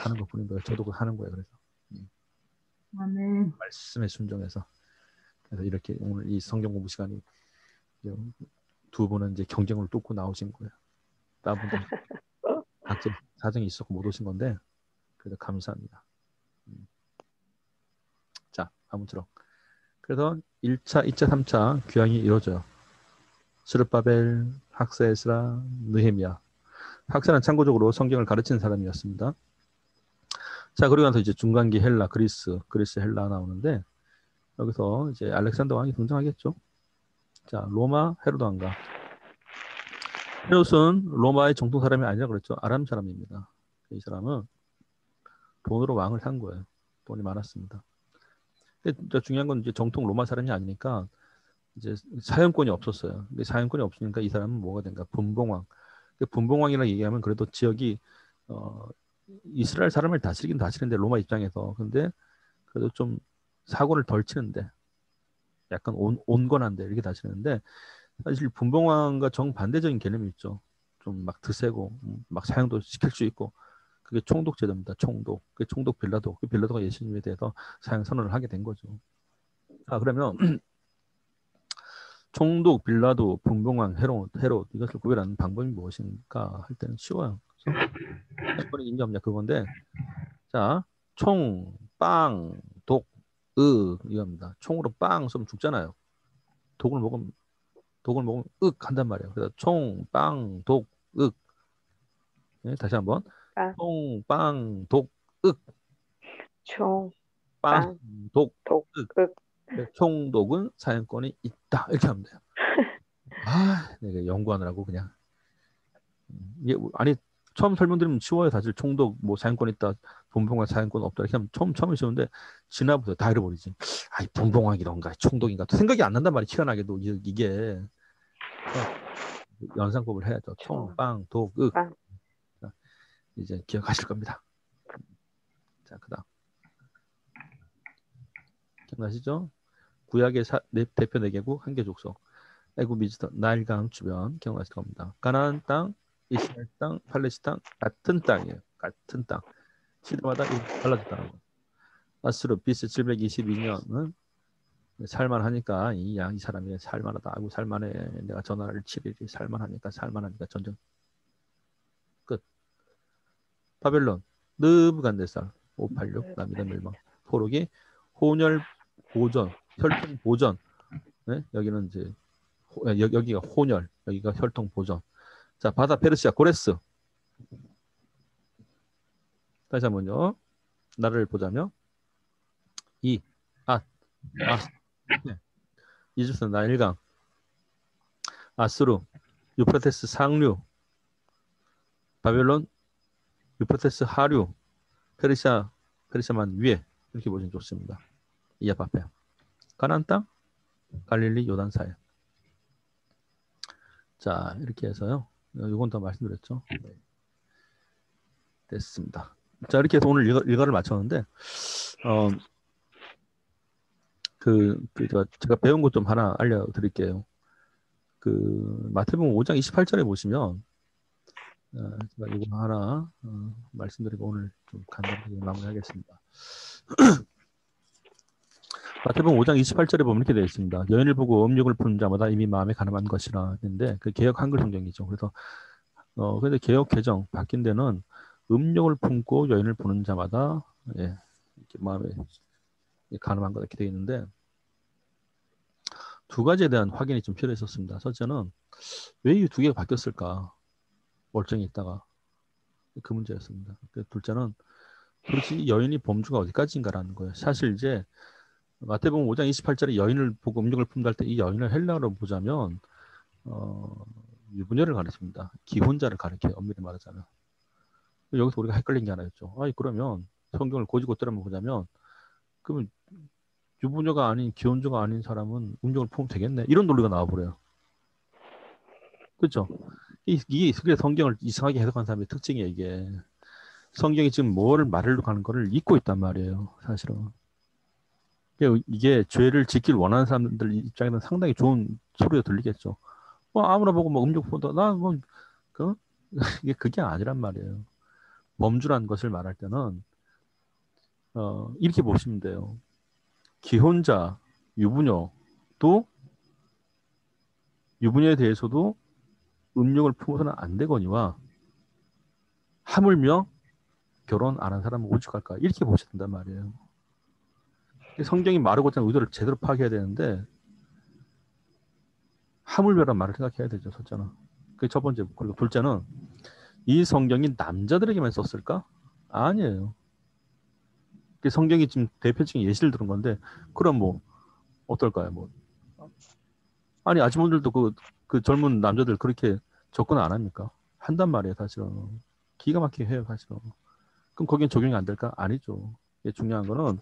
하는 것뿐인 거예요. 저도 하는 거예요. 그래서
아멘.
말씀에 순종해서 그래서 이렇게 오늘 이 성경 공부 시간이 두 분은 이제 경쟁을 뚫고 나오신 거예요. 다른 분들 각자 사정이 있었고 못 오신 건데 그래도 감사합니다. 자, 아무쪼록 그래서 1차, 2차, 3차 귀환이 이루어져요. 스룹바벨, 학사 에스라, 느헤미야. 학사는 참고적으로 성경을 가르치는 사람이었습니다. 자, 그리고 나서 이제 중간기 헬라, 그리스 헬라 나오는데 여기서 이제 알렉산더 왕이 등장하겠죠. 자, 로마 헤로드 왕가. 헤롯은 로마의 정통 사람이 아니라 그랬죠. 아람 사람입니다. 이 사람은 돈으로 왕을 산 거예요. 돈이 많았습니다. 근데 중요한 건 이제 정통 로마 사람이 아니니까 이제 사형권이 없었어요. 근데 사형권이 없으니까 이 사람은 뭐가 된가? 분봉왕. 분봉왕이라고 얘기하면 그래도 지역이 이스라엘 사람을 다스리는데 로마 입장에서 근데 그래도 좀 사고를 덜 치는데 약간 온건한데 이렇게 다스리는데 사실 분봉왕과 정반대적인 개념이 있죠. 좀 막 드세고 막 사형도 시킬 수 있고 그게 총독 제도입니다. 총독. 그 총독 빌라도. 그 빌라도가 예수님에 대해서 사형 선언을 하게 된 거죠. 그러면 총독, 빌라도, 분봉왕, 헤롯 이것을 구별하는 방법이 무엇인가 할 때는 쉬워요. 사건이 있냐 없냐 그건데 자, 총, 빵, 독, 이겁니다. 총으로 빵 쏘면 죽잖아요. 독을 먹으면 한단 말이에요. 그래서 총, 빵, 독, 네, 다시 한번 총, 빵, 독,
총,
빵, 독,
윽.
총독은 사형권이 있다. 이렇게 하면 돼요. 내가 연구하느라고 그냥 이게 아니 처음 설명드리면 쉬워요. 사실 총독 뭐 사용권 있다, 분봉왕 사용권 없다 이렇게 하면 처음에 쉬운데 지나부터 다 잃어버리지. 아이 분봉왕이던가 총독인가 또 생각이 안 난단 말이야. 희한하게도 이게 연상법을 해야죠. 총, 빵, 독, 윽.
빵.
자, 이제 기억하실 겁니다. 자, 그다음 기억나시죠? 구약의 대표 4개국 한 개 족속. 애굽 미즈터 나일강 주변 기억나실 겁니다. 가나안 땅, 이스라엘 땅, 팔레스타인 같은 땅이에요. 같은 땅. 시대마다 달라졌다는 거예요. 아수르 BC 722년은 살만하니까 이 사람이 살만하다. 아이고 살만해. 내가 전화를 7일이 살만하니까 전쟁 끝. 바벨론 느부갓네살 586 남이다 멸망. 포로기 혼혈 보전, 혈통 보전. 네? 여기는 이제 여기가 혼혈, 여기가 혈통 보전. 자, 바다 페르시아 고레스. 다시 한번요. 나라를 보자면 네. 이집트 나일강, 아수르, 유프라테스 상류, 바벨론, 유프라테스 하류, 페르시아만 위에 이렇게 보시면 좋습니다. 이 앞에 가나안 땅, 갈릴리 요단 사이. 자, 이렇게 해서요. 이건 더 말씀드렸죠. 네. 됐습니다. 자, 이렇게 해서 오늘 일과를 마쳤는데 제가 배운 것 좀 하나 알려드릴게요. 마태복음 5장 28절에 보시면 제가 이거 하나 말씀드리고 오늘 좀 간단하게 마무리하겠습니다. 마태복음 5장 28절에 보면 이렇게 되어 있습니다. 여인을 보고 음욕을 푸는 자마다 이미 마음에 가늠한 것이라 했는데 그 개역 한글 성경이죠. 그래서 근데 개역 개정 바뀐 데는 음욕을 품고 여인을 보는 자마다 이렇게 마음에 가늠한 것 이렇게 되어 있는데 두 가지에 대한 확인이 좀 필요했었습니다. 첫째는 왜 이 두 개가 바뀌었을까? 멀쩡히 있다가 그 문제였습니다. 둘째는 도대체 여인이 범주가 어디까지인가라는 거예요. 사실 이제 마태복음 5장 28절에 여인을 보고 음욕을 품다 할 때 이 여인을 헬라어로 보자면 유부녀를 가르칩니다. 기혼자를 가르쳐요. 엄밀히 말하자면. 여기서 우리가 헷갈린 게 하나 있죠. 그러면 성경을 고지고대로 보자면 그러면 유부녀가 아닌 기혼자가 아닌 사람은 음욕을 품으면 되겠네. 이런 논리가 나와버려요. 그렇죠? 이게 성경을 이상하게 해석한 사람의 특징이에요. 이게 성경이 지금 뭐를 말하려고 하는 거를 잊고 있단 말이에요. 사실은. 이게 죄를 지킬 원하는 사람들 입장에는 상당히 좋은 소리가 들리겠죠. 아무나 보고 뭐 음욕 보다 이게 그게 아니란 말이에요. 범주란 것을 말할 때는 이렇게 보시면 돼요. 기혼자, 유부녀에 대해서도 음욕을 품어서는 안 되거니와 하물며 결혼 안 한 사람은 오죽할까 이렇게 보셔야 된단 말이에요. 성경이 말하고자 하는 의도를 제대로 파악해야 되는데 하물며란 말을 생각해야 되죠. 첫째는. 그게 첫 번째. 그리고 둘째는 이 성경이 남자들에게만 썼을까? 아니에요. 성경이 지금 대표적인 예시를 들은 건데 그럼 뭐 어떨까요? 아니 아주머니들도 그 젊은 남자들 그렇게 접근 안 합니까? 한단 말이에요. 사실은. 기가 막히게 해요. 사실은. 그럼 거기엔 적용이 안 될까? 아니죠. 중요한 거는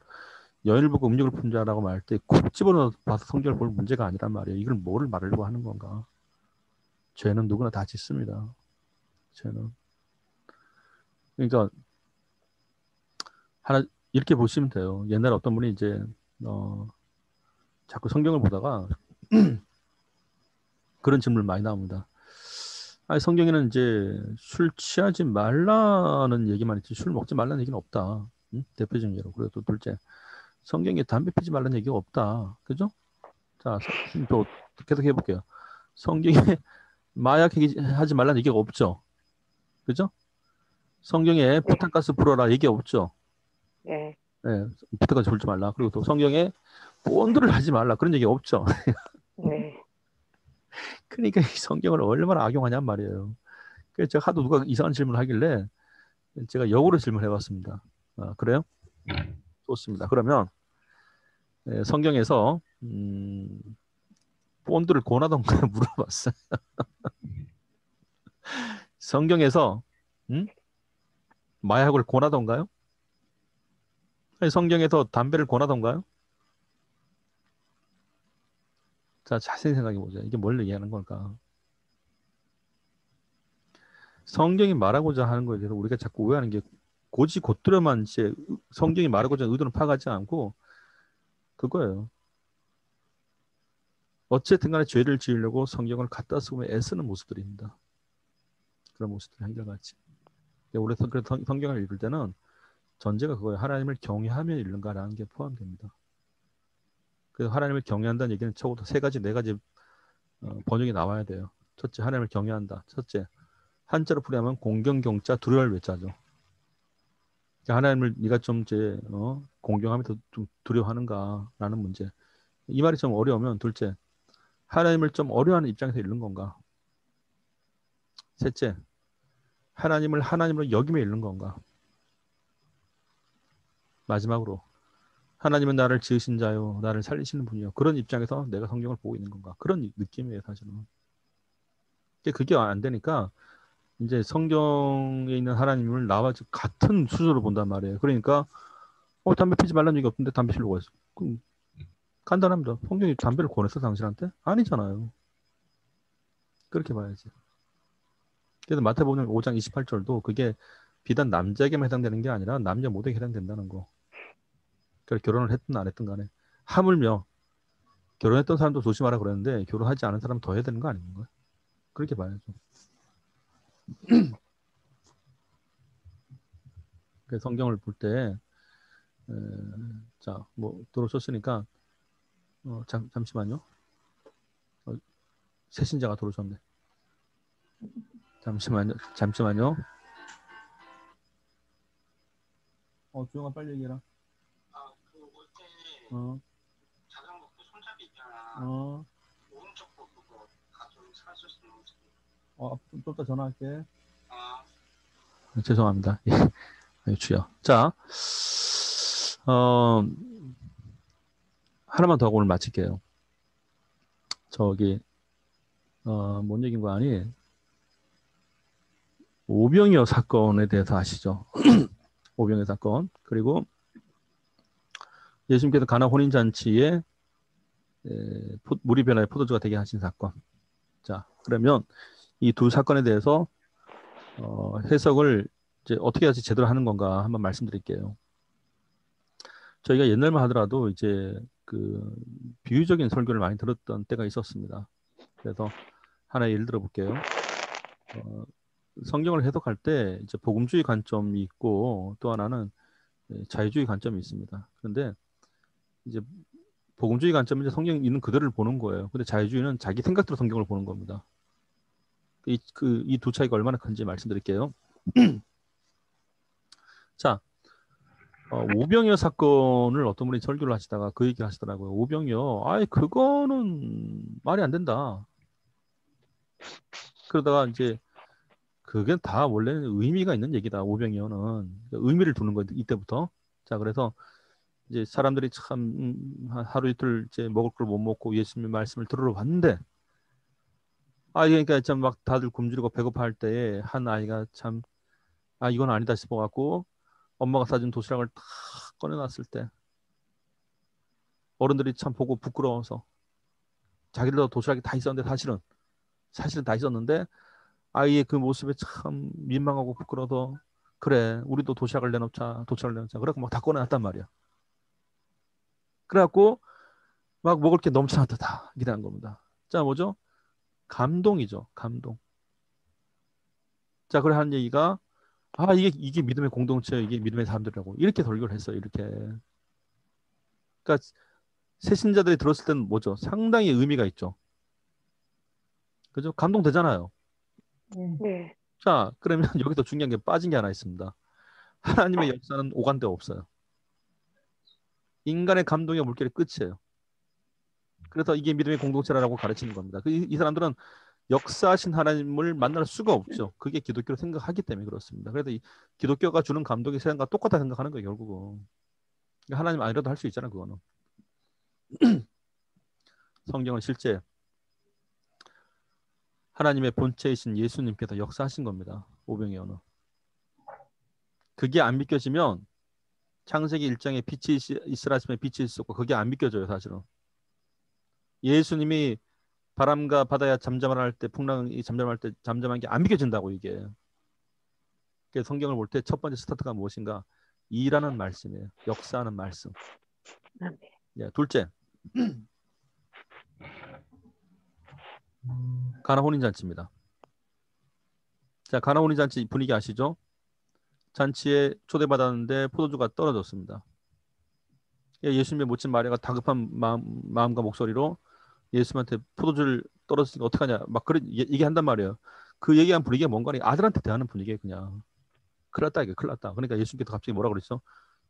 여인을 보고 음욕을 푼 자라고 말할 때 콕 집어넣어서 성경을 볼 문제가 아니란 말이에요. 이걸 뭐를 말하려고 하는 건가? 죄는 누구나 다 짓습니다. 죄는. 그러니까 하나 이렇게 보시면 돼요. 옛날에 어떤 분이 이제 자꾸 성경을 보다가 그런 질문을 많이 나옵니다. 성경에는 이제 술 취하지 말라는 얘기만 있지 술 먹지 말라는 얘기는 없다. 응? 대표적인 예로. 그리고 또 둘째, 성경에 담배 피지 말라는 얘기가 없다. 그죠? 자, 또 계속 해볼게요. 성경에 마약 하지 말라는 얘기가 없죠. 그죠? 성경에 부탄가스 불어라 얘기 없죠.
네.
네, 부탄가스 불지 말라. 그리고 또 성경에 본드를 하지 말라 그런 얘기 없죠.
네.
그러니까 이 성경을 얼마나 악용하냔 말이에요. 그래서 제가 하도 누가 이상한 질문을 하길래 제가 역으로 질문해봤습니다. 그래요? 좋습니다. 그러면 성경에서 본드를 권하던가 물어봤어요. 성경에서 마약을 권하던가요? 아니, 성경에서 담배를 권하던가요? 자, 자세히 생각해 보자. 이게 뭘 얘기하는 걸까? 성경이 말하고자 하는 거에 대해서 우리가 자꾸 오해하는 게 고지 곧들어만 이제 성경이 말하고자 하는 의도는 파악하지 않고 그거예요. 어쨌든 간에 죄를 지으려고 성경을 갖다 쓰고 애쓰는 모습들입니다. 그런 모습들이 한결같이. 우리 성경을 읽을 때는 전제가 그거예요. 하나님을 경외하며 읽는가라는 게 포함됩니다. 그래서 하나님을 경외한다는 얘기는 적어도 세 가지, 네 가지 번역이 나와야 돼요. 첫째, 하나님을 경외한다. 첫째, 한자로 풀이하면 공경경자 두려울 외자죠. 하나님을 네가 좀 이제 공경하면서 좀 두려워하는가라는 문제. 이 말이 좀 어려우면 둘째, 하나님을 좀 어려워하는 입장에서 읽는 건가. 셋째, 하나님을 하나님으로 여기며 읽는 건가. 마지막으로 하나님은 나를 지으신 자요, 나를 살리시는 분이요. 그런 입장에서 내가 성경을 보고 있는 건가. 그런 느낌이에요, 사실은. 그게 안 되니까 이제 성경에 있는 하나님을 나와 같은 수준으로 본단 말이에요. 그러니까 담배 피지 말라는 얘기 없는데 담배 피려고 했어. 그럼 간단합니다. 성경이 담배를 권했어, 당신한테? 아니잖아요. 그렇게 봐야지. 그래서 마태복음 5장 28절도 그게 비단 남자에게만 해당되는 게 아니라 남녀 모두에게 해당된다는 거. 그러니까 결혼을 했든 안 했든 간에 하물며 결혼했던 사람도 조심하라 그랬는데 결혼하지 않은 사람은 더 해야 되는 거 아닌가요? 그렇게 봐야죠. 그래서 성경을 볼 때 자, 뭐 들어오셨으니까 잠시만요. 새신자가 들어오셨네. 잠시만요. 조용아 빨리 얘기해라.
자전거 그 손잡이 있잖아. 오른쪽 거 그거 좀 사줄 수 있는.
좀 이따 전화할게.
아.
죄송합니다. 주여. 자, 하나만 더 하고 오늘 마칠게요. 뭔 얘기인 거 아니? 오병이어 사건에 대해서 아시죠? 오병이어 사건. 그리고 예수님께서 가나 혼인잔치에 물이 변하여 포도주가 되게 하신 사건. 자, 그러면 이 두 사건에 대해서 해석을 이제 어떻게 해야지 제대로 하는 건가 한번 말씀드릴게요. 저희가 옛날만 하더라도 이제 그 비유적인 설교를 많이 들었던 때가 있었습니다. 그래서 하나 예를 들어 볼게요. 성경을 해석할 때 이제 복음주의 관점이 있고 또 하나는 자유주의 관점이 있습니다. 그런데 이제 복음주의 관점은 이제 성경 있는 그대로를 보는 거예요. 근데 자유주의는 자기 생각대로 성경을 보는 겁니다. 이 두 차이가 얼마나 큰지 말씀드릴게요. 자, 오병이어 사건을 어떤 분이 설교를 하시다가 그 얘기를 하시더라고요. 오병이어, 그거는 말이 안 된다. 그러다가 이제 그게 다 원래는 의미가 있는 얘기다. 오병이어는 의미를 두는 거예요. 이때부터. 자, 그래서 이제 사람들이 참 하루 이틀 이제 먹을 걸 못 먹고 예수님의 말씀을 들으러 왔는데, 그러니까 참 막 다들 굶주리고 배고파할 때에 한 아이가 참 이건 아니다 싶어갖고 엄마가 사준 도시락을 탁 꺼내놨을 때 어른들이 참 보고 부끄러워서 자기들도 도시락이 다 있었는데 사실은 다 있었는데 아이의 그 모습에 참 민망하고 부끄러워서 그래 우리도 도시락을 내놓자 그래갖고 막 다 꺼내놨단 말이야. 그래갖고 막 먹을 게 넘쳐났다 다 기대한 겁니다. 자, 뭐죠? 감동이죠. 감동. 자, 그래 하는 얘기가 이게 믿음의 공동체, 이게 믿음의 사람들이라고 이렇게 설교를 했어요. 이렇게. 그러니까 새신자들이 들었을 때는 뭐죠? 상당히 의미가 있죠. 그죠? 감동되잖아요.
네.
자, 그러면 여기서 중요한 게 빠진 게 하나 있습니다. 하나님의 역사는 오간데 없어요. 인간의 감동의 물결이 끝이에요. 그래서 이게 믿음의 공동체라고 가르치는 겁니다. 이 사람들은 역사하신 하나님을 만날 수가 없죠. 그게 기독교로 생각하기 때문에 그렇습니다. 그래서 이 기독교가 주는 감동이 세상과 똑같다 생각하는 거예요. 결국은. 하나님 아니라도 할 수 있잖아. 그거는. 성경은 실제 하나님의 본체이신 예수님께서 역사하신 겁니다. 오병이어 언어. 그게 안 믿겨지면 창세기 1장에 빛이 있으라 하시면 빛이 있었고 그게 안 믿겨져요. 사실은. 예수님이 바람과 바다야 잠잠할 때 풍랑이 잠잠할 때 잠잠한 게 안 믿겨진다고 이게. 그래서 성경을 볼 때 첫 번째 스타트가 무엇인가? 일하는 말씀이에요. 역사하는 말씀. 예, 둘째. 가나 혼인잔치입니다. 자, 가나 혼인잔치 분위기 아시죠? 잔치에 초대받았는데 포도주가 떨어졌습니다. 예수님의 모친 마리아가 다급한 마음과 목소리로 예수님한테 포도주를 떨어졌으니까 어떡하냐 막 그런 얘기한단 말이에요. 그 얘기한 분위기가 뭔가 아들한테 대하는 분위기예요. 그냥 큰일 났다 이게 큰일 났다. 그러니까 예수님께서 갑자기 뭐라고 그랬어?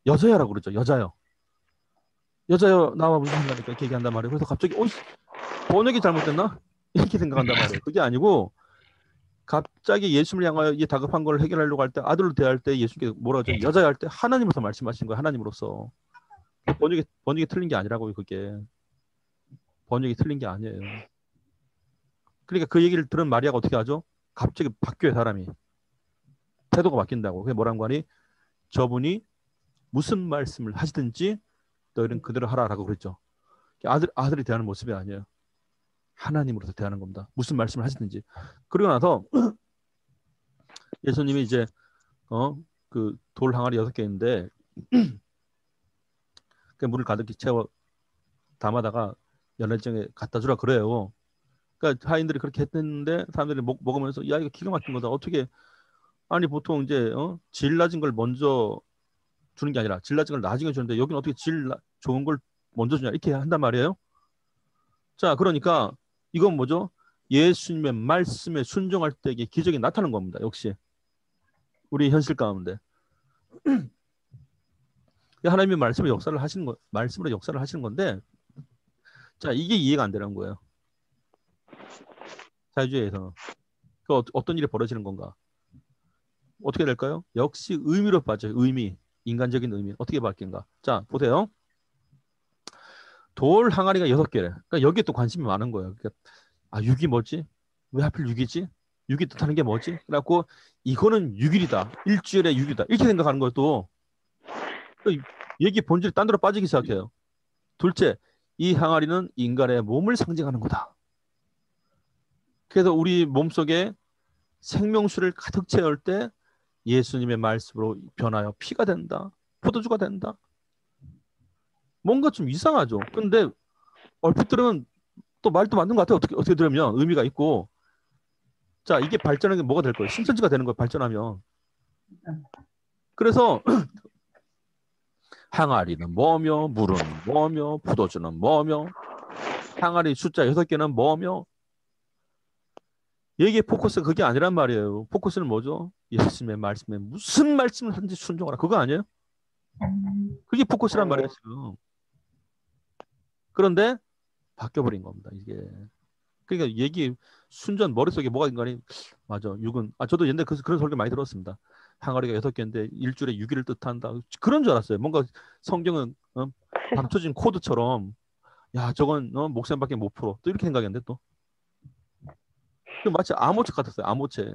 여자야라고 그러죠. 여자요. 여자요 나와 무슨 상관이니까 이렇게 얘기한단 말이에요. 그래서 갑자기 번역이 잘못됐나? 이렇게 생각한단 말이에요. 그게 아니고 갑자기 예수님을 향하여 이 다급한 걸 해결하려고 할 때 아들로 대할 때 예수님께서 뭐라 하죠? 여자야 할 때 하나님으로서 말씀하신 거예요. 하나님으로서. 번역이 틀린 게 아니라고요. 그게. 번역이 틀린 게 아니에요. 그러니까 그 얘기를 들은 마리아가 어떻게 하죠? 갑자기 바뀌어요. 사람이. 태도가 바뀐다고. 그게 뭐란 거니? 저분이 무슨 말씀을 하시든지 너희는 그대로 하라라고 그랬죠. 아들이 대하는 모습이 아니에요. 하나님으로서 대하는 겁니다. 무슨 말씀을 하시든지. 그러고 나서 예수님이 이제 그 돌 항아리 6개인데 그 물을 가득히 채워 담아다가 연회장에 갖다 주라 그래요. 그러니까 하인들이 그렇게 했는데 사람들이 먹으면서 야 이거 기가 막힌 거다. 어떻게 아니 보통 이제 질 낮은 걸 먼저 주는 게 아니라 질 낮은 걸 나중에 주는데 여기는 어떻게 좋은 걸 먼저 주냐 이렇게 한단 말이에요. 자 그러니까 이건 뭐죠? 예수님의 말씀에 순종할 때 이게 기적이 나타나는 겁니다. 역시 우리 현실 가운데 하나님의 말씀으로 역사를 하시는 건데 자 이게 이해가 안 되는 거예요. 자유주의에서는 그 어떤 일이 벌어지는 건가? 어떻게 될까요? 역시 의미로 빠져요. 의미, 인간적인 의미 어떻게 바뀐가? 자 보세요. 돌 항아리가 6개래. 그러니까 여기에 또 관심이 많은 거예요. 그러니까 6이 뭐지? 왜 하필 6이지? 6이 뜻하는 게 뭐지? 그래갖고 이거는 6일이다. 일주일에 6이다. 이렇게 생각하는 것도 얘기 본질이 딴 데로 빠지기 시작해요. 둘째, 이 항아리는 인간의 몸을 상징하는 거다. 그래서 우리 몸속에 생명수를 가득 채울 때 예수님의 말씀으로 변하여 피가 된다. 포도주가 된다. 뭔가 좀 이상하죠. 근데 얼핏 들으면 또 말도 맞는 것 같아요. 어떻게 들으면 의미가 있고. 자, 이게 발전하는 게 뭐가 될 거예요? 신천지가 되는 거예요. 발전하면. 그래서 항아리는 뭐며 물은 뭐며 포도주는 뭐며 항아리 숫자 6개는 뭐며 얘기의 포커스가 그게 아니란 말이에요. 포커스는 뭐죠? 예수님의 말씀에 무슨 말씀을 하든지 순종하라. 그거 아니에요? 그게 포커스란 말이에요. 지금. 그런데 바뀌어버린 겁니다. 이게. 그러니까 얘기 순전 머릿속에 뭐가 인간이 맞아. 6은 저도 옛날에 그런 설교 많이 들었습니다. 항아리가 6개인데 일주일에 6일을 뜻한다. 그런 줄 알았어요. 뭔가 성경은 감춰진 코드처럼 야 저건 목사님밖에 못 풀어. 또 이렇게 생각했는데 또 마치 암호책 같았어요. 암호책.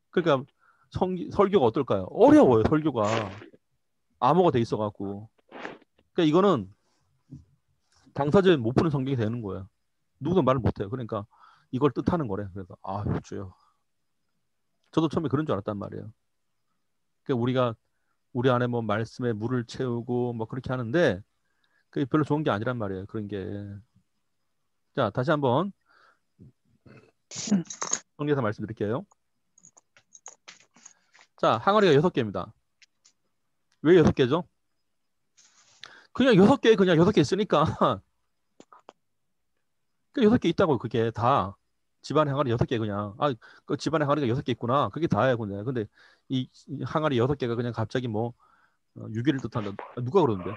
그러니까 설교가 어떨까요? 어려워요. 설교가 암호가 돼 있어갖고. 그러니까 이거는 당사자는 못 푸는 성경이 되는 거예요. 누구도 말을 못해요. 그러니까 이걸 뜻하는 거래. 그래서 주여. 저도 처음에 그런 줄 알았단 말이에요. 그러니까 우리 안에 뭐 말씀에 물을 채우고 뭐 그렇게 하는데 그게 별로 좋은 게 아니란 말이에요. 그런 게. 자, 다시 한번 정리해서 말씀드릴게요. 자, 항아리가 6개입니다. 왜 6개죠? 그냥 6개 있으니까 그 6개 있다고 그게 다 집안에 항아리 6개 그냥 그 집안에 항아리가 6개 있구나. 그게 다예요. 그냥. 근데 이 항아리 6개가 그냥 갑자기 뭐 6일을 뜻한다. 누가 그러는데?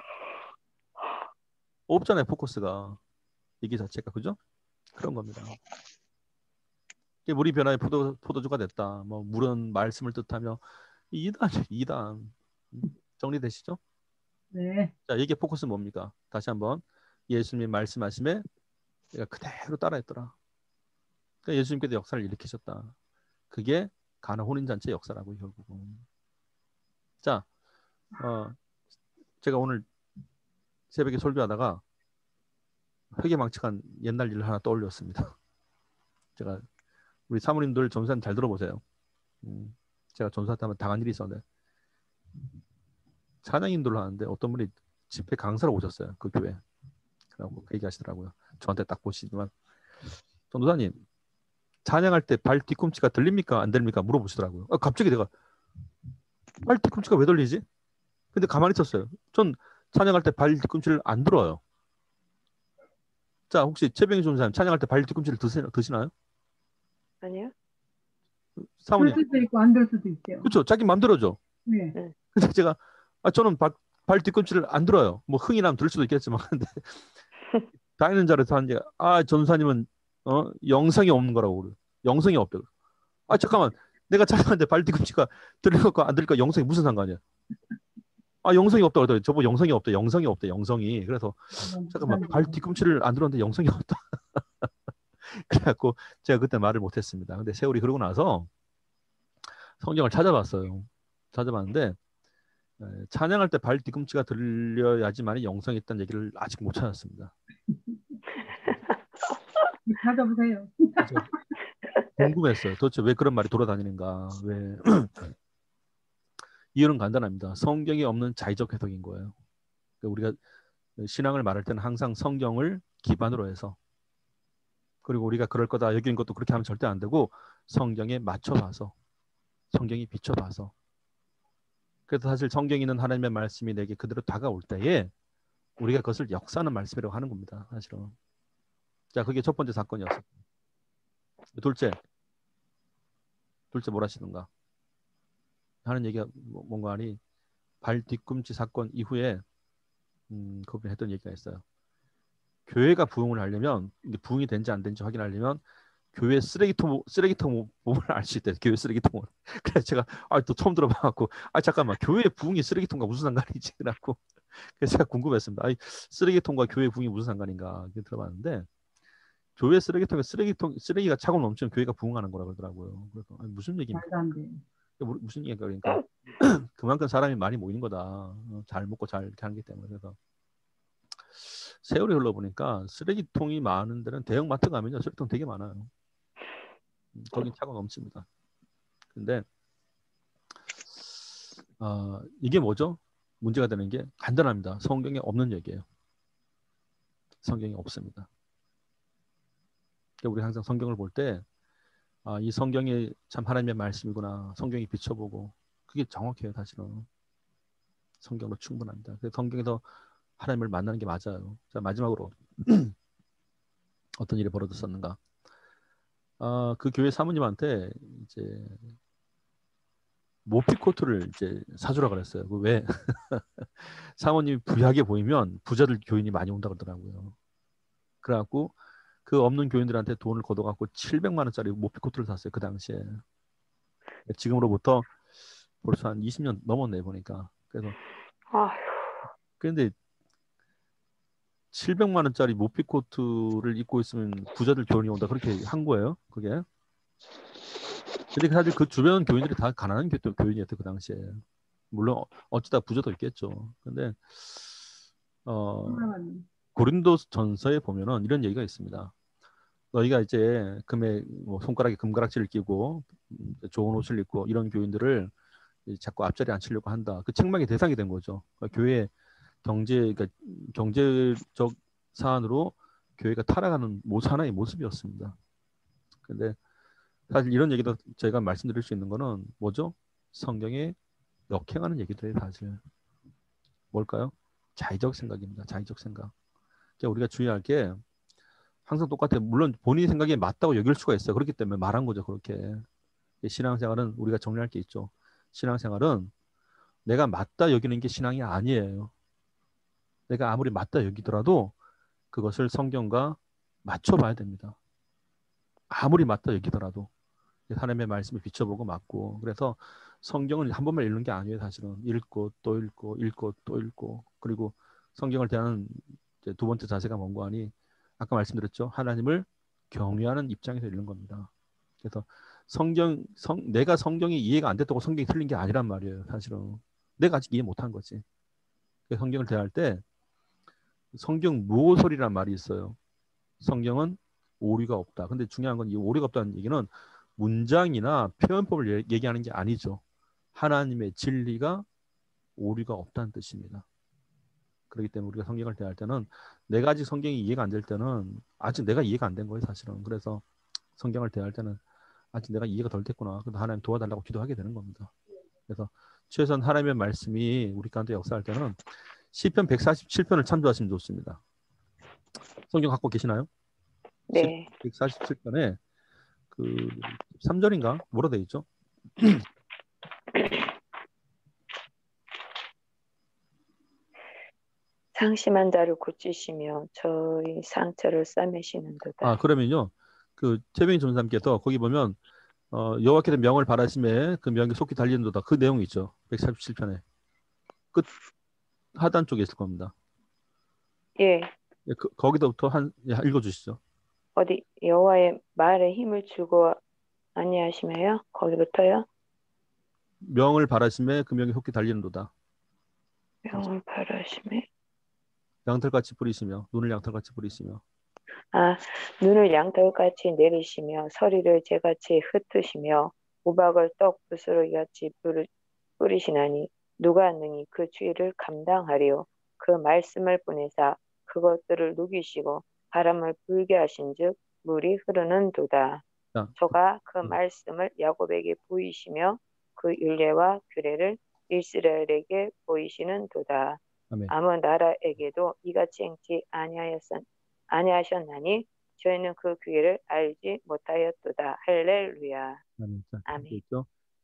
없잖아요. 포커스가. 얘기 자체가. 그죠? 그런 겁니다. 물이 변화에 포도주가 됐다. 뭐 물은 말씀을 뜻하며 이단이죠. 이단. 정리되시죠?
네.
자, 이게 포커스는 뭡니까? 다시 한번 예수님이 말씀하심에 내가 그대로 따라했더라. 그러니까 예수님께서 역사를 일으키셨다. 그게 가나 혼인잔치 역사라고 결국은. 자, 제가 오늘 새벽에 설교하다가 회개망측한 옛날 일을 하나 떠올렸습니다. 제가 우리 사모님들 전사님 잘 들어보세요. 제가 전사 때 한번 당한 일이 있었는데 찬양인들로 하는데 어떤 분이 집회 강사로 오셨어요. 그 교회. 그러고 그 얘기하시더라고요. 저한테 딱 보시지만 전도사님 찬양할 때 발 뒤꿈치가 들립니까? 안 들립니까? 물어보시더라고요. 갑자기 내가 발 뒤꿈치가 왜 들리지? 근데 가만히 있었어요. 전 찬양할 때 발 뒤꿈치를 안 들어요. 자, 혹시 최병희 전도사님 찬양할 때 발 뒤꿈치를 드시나요?
아니요.
사모님.
들 수도 있고 안 들 수도 있죠.
그렇죠. 자기 마음대로죠.
네.
근데 제가 저는 발 뒤꿈치를 안 들어요. 뭐 흥이 나면 들 수도 있겠지만 근데 다니는 자리에서 한 게 전사님은 영성이 없는 거라고 그래요. 영성이 없대요. 잠깐만. 내가 찬양하는데 발 뒤꿈치가 들릴까 안 들릴까 영성이 무슨 상관이야? 영성이 없다 그러더니 저보 영성이 없대. 영성이 없대. 영성이. 그래서 잠깐만 발 뒤꿈치를 안 들었는데 영성이 없다. 그래갖고 제가 그때 말을 못했습니다. 근데 세월이 흐르고 나서 성경을 찾아봤어요. 찾아봤는데 찬양할 때 발 뒤꿈치가 들려야지만 영성이 있다는 얘기를 아직 못 찾았습니다.
찾아보세요.
궁금했어요. 도대체 왜 그런 말이 돌아다니는가? 왜? 이유는 간단합니다. 성경이 없는 자의적 해석인 거예요. 우리가 신앙을 말할 때는 항상 성경을 기반으로 해서 그리고 우리가 그럴 거다 여기는 것도 그렇게 하면 절대 안 되고 성경에 맞춰봐서 성경이 비춰봐서 그래서 사실 성경에 있는 하나님의 말씀이 내게 그대로 다가올 때에 우리가 그것을 역사하는 말씀이라고 하는 겁니다. 사실은. 자, 그게 첫 번째 사건이었어요. 둘째 뭘 하시던가 하는 얘기가 뭔가 하니 발 뒤꿈치 사건 이후에 그분이 했던 얘기가 있어요. 교회가 부흥을 하려면 이게 부흥이 된지 안 된지 확인하려면 교회 쓰레기통 몸을 알 수 있대. 교회 쓰레기통을. 그래서 제가 또 처음 들어봐갖고 잠깐만 교회 부흥이 쓰레기통과 무슨 상관이지? 라고 그래서 제가 궁금했습니다. 쓰레기통과 교회 부흥이 무슨 상관인가 들어봤는데 교회 쓰레기가 차고 넘치면 교회가 부흥하는 거라고 그러더라고요. 그래서 무슨 얘기입니까? 무슨 얘기인가 그러니까 그만큼 사람이 많이 모이는 거다. 잘 먹고 잘 이렇게 하는 게 때문에. 그래서 세월이 흘러보니까 쓰레기통이 많은 데는 대형 마트 가면요 쓰레기통 되게 많아요. 거긴 차고 넘칩니다. 근데 이게 뭐죠? 문제가 되는 게 간단합니다. 성경에 없는 얘기예요. 성경이 없습니다. 그러니까 우리 항상 성경을 볼 때 이 성경이 참 하나님의 말씀이구나. 성경이 비춰보고 그게 정확해요. 사실은. 성경으로 충분합니다. 그래서 성경에서 하나님을 만나는 게 맞아요. 자, 마지막으로 어떤 일이 벌어졌었는가? 그 교회 사모님한테 이제 모피 코트를 이제 사주라 그랬어요. 왜? 사모님이 부유하게 보이면 부자들 교인이 많이 온다 그러더라고요. 그래갖고 그 없는 교인들한테 돈을 걷어갖고 700만 원짜리 모피 코트를 샀어요. 그 당시에. 지금으로부터 벌써 한 20년 넘었네 보니까. 그래서 그런데 700만 원짜리 모피 코트를 입고 있으면 부자들 교인이 온다 그렇게 한 거예요. 그게. 근데 사실 그 주변 교인들이 다 가난한 교인이었대 그 당시에. 물론 어쩌다 부자도 있겠죠. 근데 고린도전서에 보면은 이런 얘기가 있습니다. 너희가 이제 손가락에 금가락지를 끼고 좋은 옷을 입고 이런 교인들을 자꾸 앞자리에 앉히려고 한다. 그 책망의 대상이 된 거죠. 그러니까 교회 그러니까 경제적 사안으로 교회가 타락하는 하나의 모습이었습니다. 근데 사실 이런 얘기도 제가 말씀드릴 수 있는 거는 뭐죠? 성경에 역행하는 얘기들이 사실 뭘까요? 자의적 생각입니다. 자의적 생각. 그러니까 우리가 주의할 게 항상 똑같아요. 물론 본인이 생각이 맞다고 여길 수가 있어요. 그렇기 때문에 말한 거죠. 그렇게. 신앙생활은 우리가 정리할 게 있죠. 신앙생활은 내가 맞다 여기는 게 신앙이 아니에요. 내가 아무리 맞다 여기더라도 그것을 성경과 맞춰봐야 됩니다. 아무리 맞다 여기더라도 하나님의 말씀을 비춰보고 맞고. 그래서 성경은 한 번만 읽는 게 아니에요. 사실은 읽고 또 읽고 읽고 또 읽고. 그리고 성경을 대하는 두 번째 자세가 뭔가 하니 아까 말씀드렸죠. 하나님을 경외하는 입장에서 읽는 겁니다. 그래서 내가 성경이 이해가 안 됐다고 성경이 틀린 게 아니란 말이에요. 사실은 내가 아직 이해 못한 거지. 그래서 성경을 대할 때 성경 무오설이란 말이 있어요. 성경은 오류가 없다. 근데 중요한 건 이 오류가 없다는 얘기는 문장이나 표현법을 얘기하는 게 아니죠. 하나님의 진리가 오류가 없다는 뜻입니다. 그렇기 때문에 우리가 성경을 대할 때는 내가 아직 성경이 이해가 안 될 때는 아직 내가 이해가 안 된 거예요, 사실은. 그래서 성경을 대할 때는 아직 내가 이해가 덜 됐구나. 그래서 하나님 도와달라고 기도하게 되는 겁니다. 그래서 최소한 하나님의 말씀이 우리 가운데 역사할 때는 시편 147편을 참조하시면 좋습니다. 성경 갖고 계시나요?
네.
147편에 그 3절인가 뭐로 되어 있죠?
상심한 자를 고치시며 저희 상처를 싸매시는도다.
그러면요. 그 최병희 전사님께서 거기 보면 여호와께서 명을 바라심에 그 명이 속히 달리는도다. 그 내용이 있죠. 147편에. 끝 하단 쪽에 있을 겁니다.
예.
거기서부터 읽어 주시죠.
어디 여호와의 말에 힘을 주고 아니하시며요? 거기부터요?
명을 바라심에 그 명이 속히 달리는도다.
명을 바라심에
양털같이 뿌리시며 눈을 양털같이 뿌리시며
눈을 양털같이 내리시며 서리를 재같이 흩으시며 우박을 떡부스러기 같이 뿌리시나니 누가 능히 그 추위를 감당하리요. 그 말씀을 보내사 그것들을 누기시고 바람을 불게 하신즉 물이 흐르는도다. 저가 그 말씀을 야곱에게 보이시며 그 율례와 규례를 이스라엘에게 보이시는도다. 아무 나라에게도 이같이 행치 아니하셨나니 저희는 그 기회를 알지 못하였도다. 할렐루야.
아멘.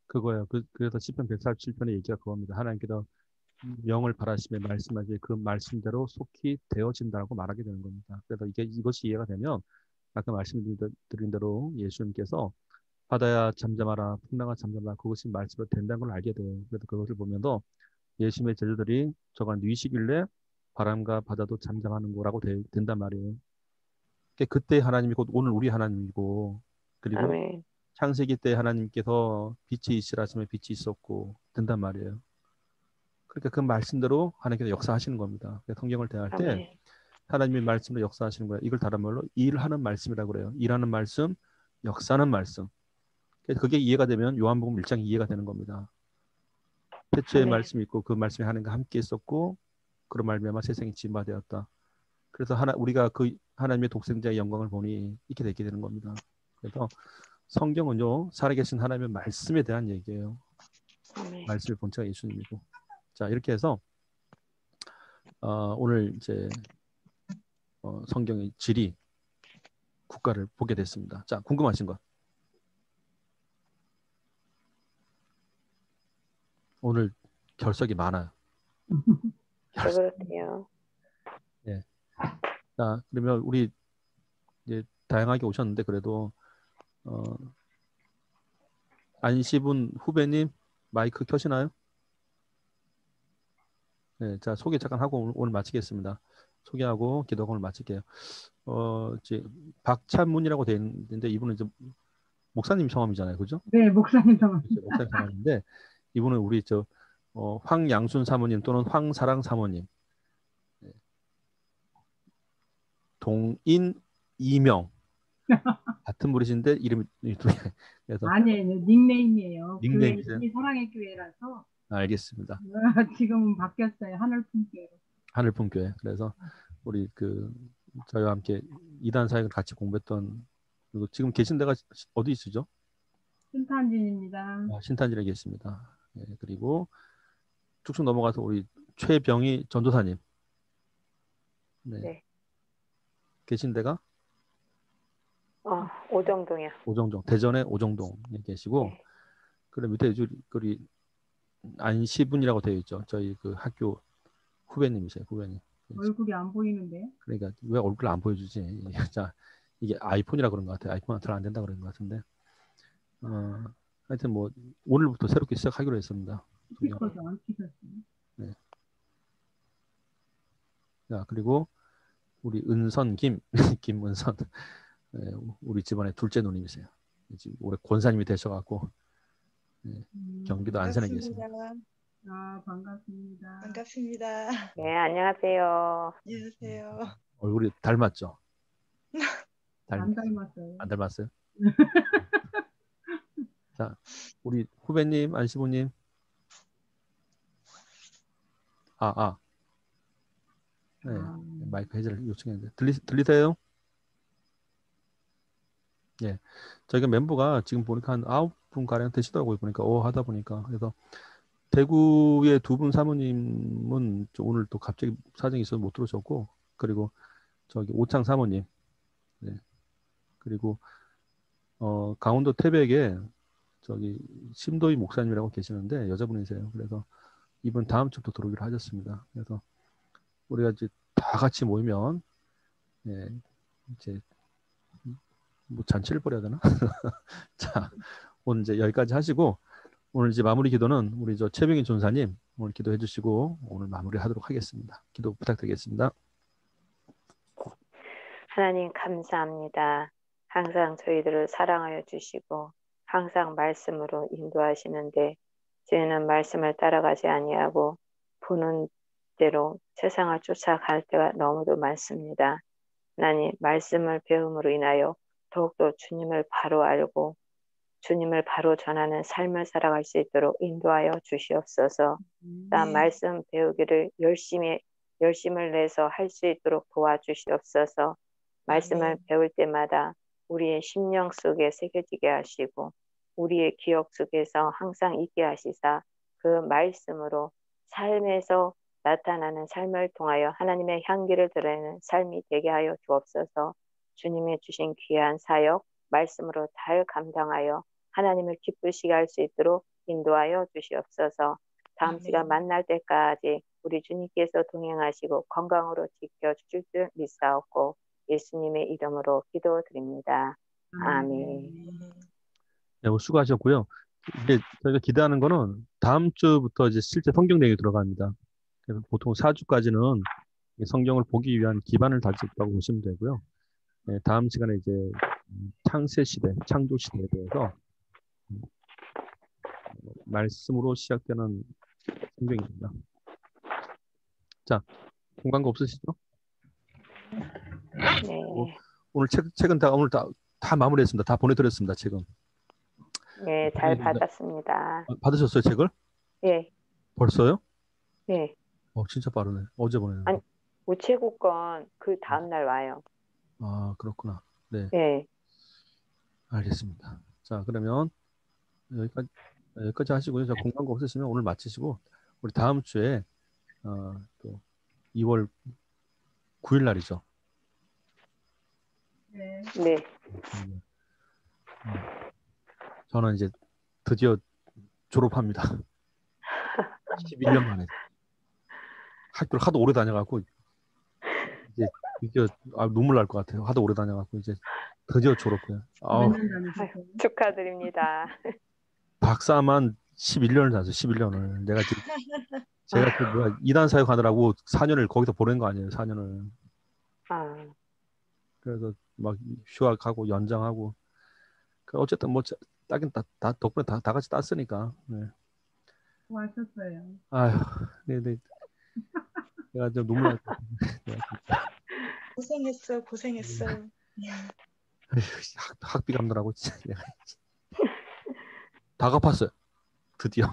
그거예요. 그래서 시편 147편의 얘기가 그겁니다. 하나님께서 명을 바라시며 말씀하시 그 말씀대로 속히 되어진다고 말하게 되는 겁니다. 그래서 이것이 이해가 되면 아까 말씀드린 대로 예수님께서 바다야 잠잠하라, 풍랑아 잠잠하라, 그것이 말씀으로 된다는 걸 알게 돼요. 그래서 그것을 보면서 예수님의 제자들이 저가 뉘시길래 바람과 바다도 잠잠하는 거라고 된단 말이에요. 그때 하나님이 곧 오늘 우리 하나님이고, 그리고
아멘.
창세기 때 하나님께서 빛이 있으라 하시면 빛이 있었고 된단 말이에요. 그러니까 그 말씀대로 하나님께서 역사하시는 겁니다. 성경을 대할 때
아멘.
하나님의 말씀으로 역사하시는 거예요. 이걸 다른 말로 일하는 말씀이라고 그래요. 일하는 말씀, 역사하는 말씀. 그게 이해가 되면 요한복음 1장이 이해가 되는 겁니다. 태초에 말씀이 있고 그 말씀이 하나님과 함께 있었고 그런 말미암아 세상이 지음받았다. 그래서 우리가 그 하나님의 독생자의 영광을 보니 이렇게 되게 되는 겁니다. 그래서 성경은요 살아계신 하나님의 말씀에 대한 얘기예요. 말씀의 본체가 예수님이고. 자 이렇게 해서 오늘 이제 성경의 지리 국가를 보게 됐습니다. 자 궁금하신 것. 오늘 결석이 많아요.
그렇군요.
네. 자 그러면 우리 이제 다양하게 오셨는데 그래도 안시분 후배님 마이크 켜시나요? 네, 자 소개 잠깐 하고 오늘 마치겠습니다. 소개하고 기도를 마칠게요. 이제 박찬문이라고 되어 있는데 이분은 이제 목사님 성함이잖아요, 그죠?
네, 목사님 성함.
그렇죠, 목사님 성함인데 이분은 우리 황양순 사모님 또는 황사랑 사모님, 네. 동인 이명 같은 분이신데 이름이 두 개. 그래서
아니에요, 닉네임이에요.
닉네임이세요?
교회 사랑의 교회라서.
알겠습니다.
지금은 바뀌었어요. 하늘품교회로.
하늘품교회. 그래서 우리 저희와 함께 이단 사역을 같이 공부했던 그리고 지금 계신 데가 어디 있으죠?
신탄진입니다.
신탄진에 계십니다. 네, 그리고 쭉쭉 넘어가서 우리 최병희 전도사님. 네.
네.
계신 데가?
오정동이요.
오정동. 대전의 오정동에 계시고
네.
그리고 밑에 우리 안시분이라고 되어 있죠. 저희 그 학교 후배님이세요. 후배님.
얼굴이 안 보이는데.
그러니까 왜 얼굴 안 보여주지? 자, 이게 아이폰이라 그런 것 같아요. 아이폰은 잘 안 된다 그런 것 같은데. 하여튼 뭐 오늘부터 새롭게 시작하기로 했습니다.
스피커도 안 켜졌어요.
네. 자 그리고 우리 은선 김은선 예, 우리 집안의 둘째 누님이세요. 지금 올해 권사님이 되셔갖고 예, 경기도 안산에 계십니다.
아, 반갑습니다.
반갑습니다.
네, 안녕하세요.
안녕하세요.
얼굴이 닮았죠?
안 닮았어요.
안 닮았어요? 자, 우리 후배님, 안시부님. 네, 마이크 해제를 요청했는데 들리세요? 예, 저희가 멤버가 지금 보니까 한 9분 가량 되시더라고요. 보니까 하다 보니까. 그래서 대구의 두 분 사모님은 오늘 또 갑자기 사정이 있어서 못 들어오셨고, 그리고 저기 오창 사모님, 네. 그리고 강원도 태백에 저기 심도희 목사님이라고 계시는데 여자분이세요. 그래서 이번 다음 주부터 들어오기로 하셨습니다. 그래서 우리가 이제 다 같이 모이면 예, 이제 뭐 잔치를 벌여야 되나? 자, 오늘 이제 여기까지 하시고 오늘 이제 마무리 기도는 우리 저 최병인 전사님 오늘 기도해 주시고 오늘 마무리하도록 하겠습니다. 기도 부탁드리겠습니다.
하나님 감사합니다. 항상 저희들을 사랑하여 주시고 항상 말씀으로 인도하시는데 저희는 말씀을 따라가지 아니하고 보는 대로 세상을 쫓아갈 때가 너무도 많습니다. 하나님 말씀을 배움으로 인하여 더욱더 주님을 바로 알고 주님을 바로 전하는 삶을 살아갈 수 있도록 인도하여 주시옵소서. 나 말씀 배우기를 열심을 내서 할 수 있도록 도와주시옵소서. 말씀을 배울 때마다 우리의 심령 속에 새겨지게 하시고 우리의 기억 속에서 항상 있게 하시사 그 말씀으로 삶에서 나타나는 삶을 통하여 하나님의 향기를 드러내는 삶이 되게 하여 주옵소서. 주님의 주신 귀한 사역 말씀으로 잘 감당하여 하나님을 기쁘시게 할 수 있도록 인도하여 주시옵소서. 다음 시간 만날 때까지 우리 주님께서 동행하시고 건강으로 지켜주실 줄 믿사옵고 예수님의 이름으로 기도드립니다. 아멘.
네, 수고하셨고요. 이제 저희가 기대하는 거는 다음 주부터 이제 실제 성경 내용이 들어갑니다. 그래서 보통 4주까지는 성경을 보기 위한 기반을 다졌다고 보시면 되고요. 네, 다음 시간에 이제 창세 시대, 창조 시대에 대해서 말씀으로 시작되는 성경입니다. 자, 공간 거 없으시죠?
네.
오늘 책은 오늘 다 마무리했습니다. 다 보내드렸습니다. 책은.
네, 잘 받았습니다.
받으셨어요, 책을?
네.
벌써요?
네.
진짜 빠르네. 어제 보냈는데.
아니, 우체국 건 그 다음 날 와요.
아, 그렇구나. 네.
네.
알겠습니다. 자, 그러면 여기까지 하시고요. 자, 공간 거 없으시면 오늘 마치시고 우리 다음 주에 또 2월 9일 날이죠.
네.
네.
저는 이제 드디어 졸업합니다. 11년 만에. 학교를 하도 오래 다녀갖고 이제 드디어 눈물 날 것 같아요. 하도 오래 다녀갖고 이제 드디어 졸업해요.
축하드립니다.
박사만 11년을 다녔어요. 11년을. 제가 그 뭐야 이단 사역하느라고 4년을 거기서 보낸 거 아니에요. 4년을. 그래서 막 휴학하고 연장하고 어쨌든 뭐 따긴 다 덕분에 다 같이 땄으니까. 네.
수고하셨어요.
아휴, 네. 내가 좀 눈물 날 것 같아.
고생했어.
학비 갚느라고 진짜 내가 다 갚았어요. 드디어.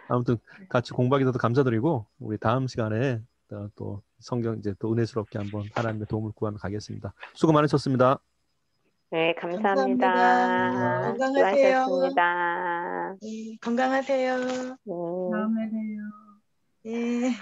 아무튼 같이 공부하기 도 감사드리고 우리 다음 시간에 또 성경 이제 또 은혜스럽게 한번 하나님의 도움을 구하며 가겠습니다. 수고 많으셨습니다.
네, 감사합니다.
건강하세요.
수고하셨습니다.
네, 건강하세요.
다음에 봬요.
네.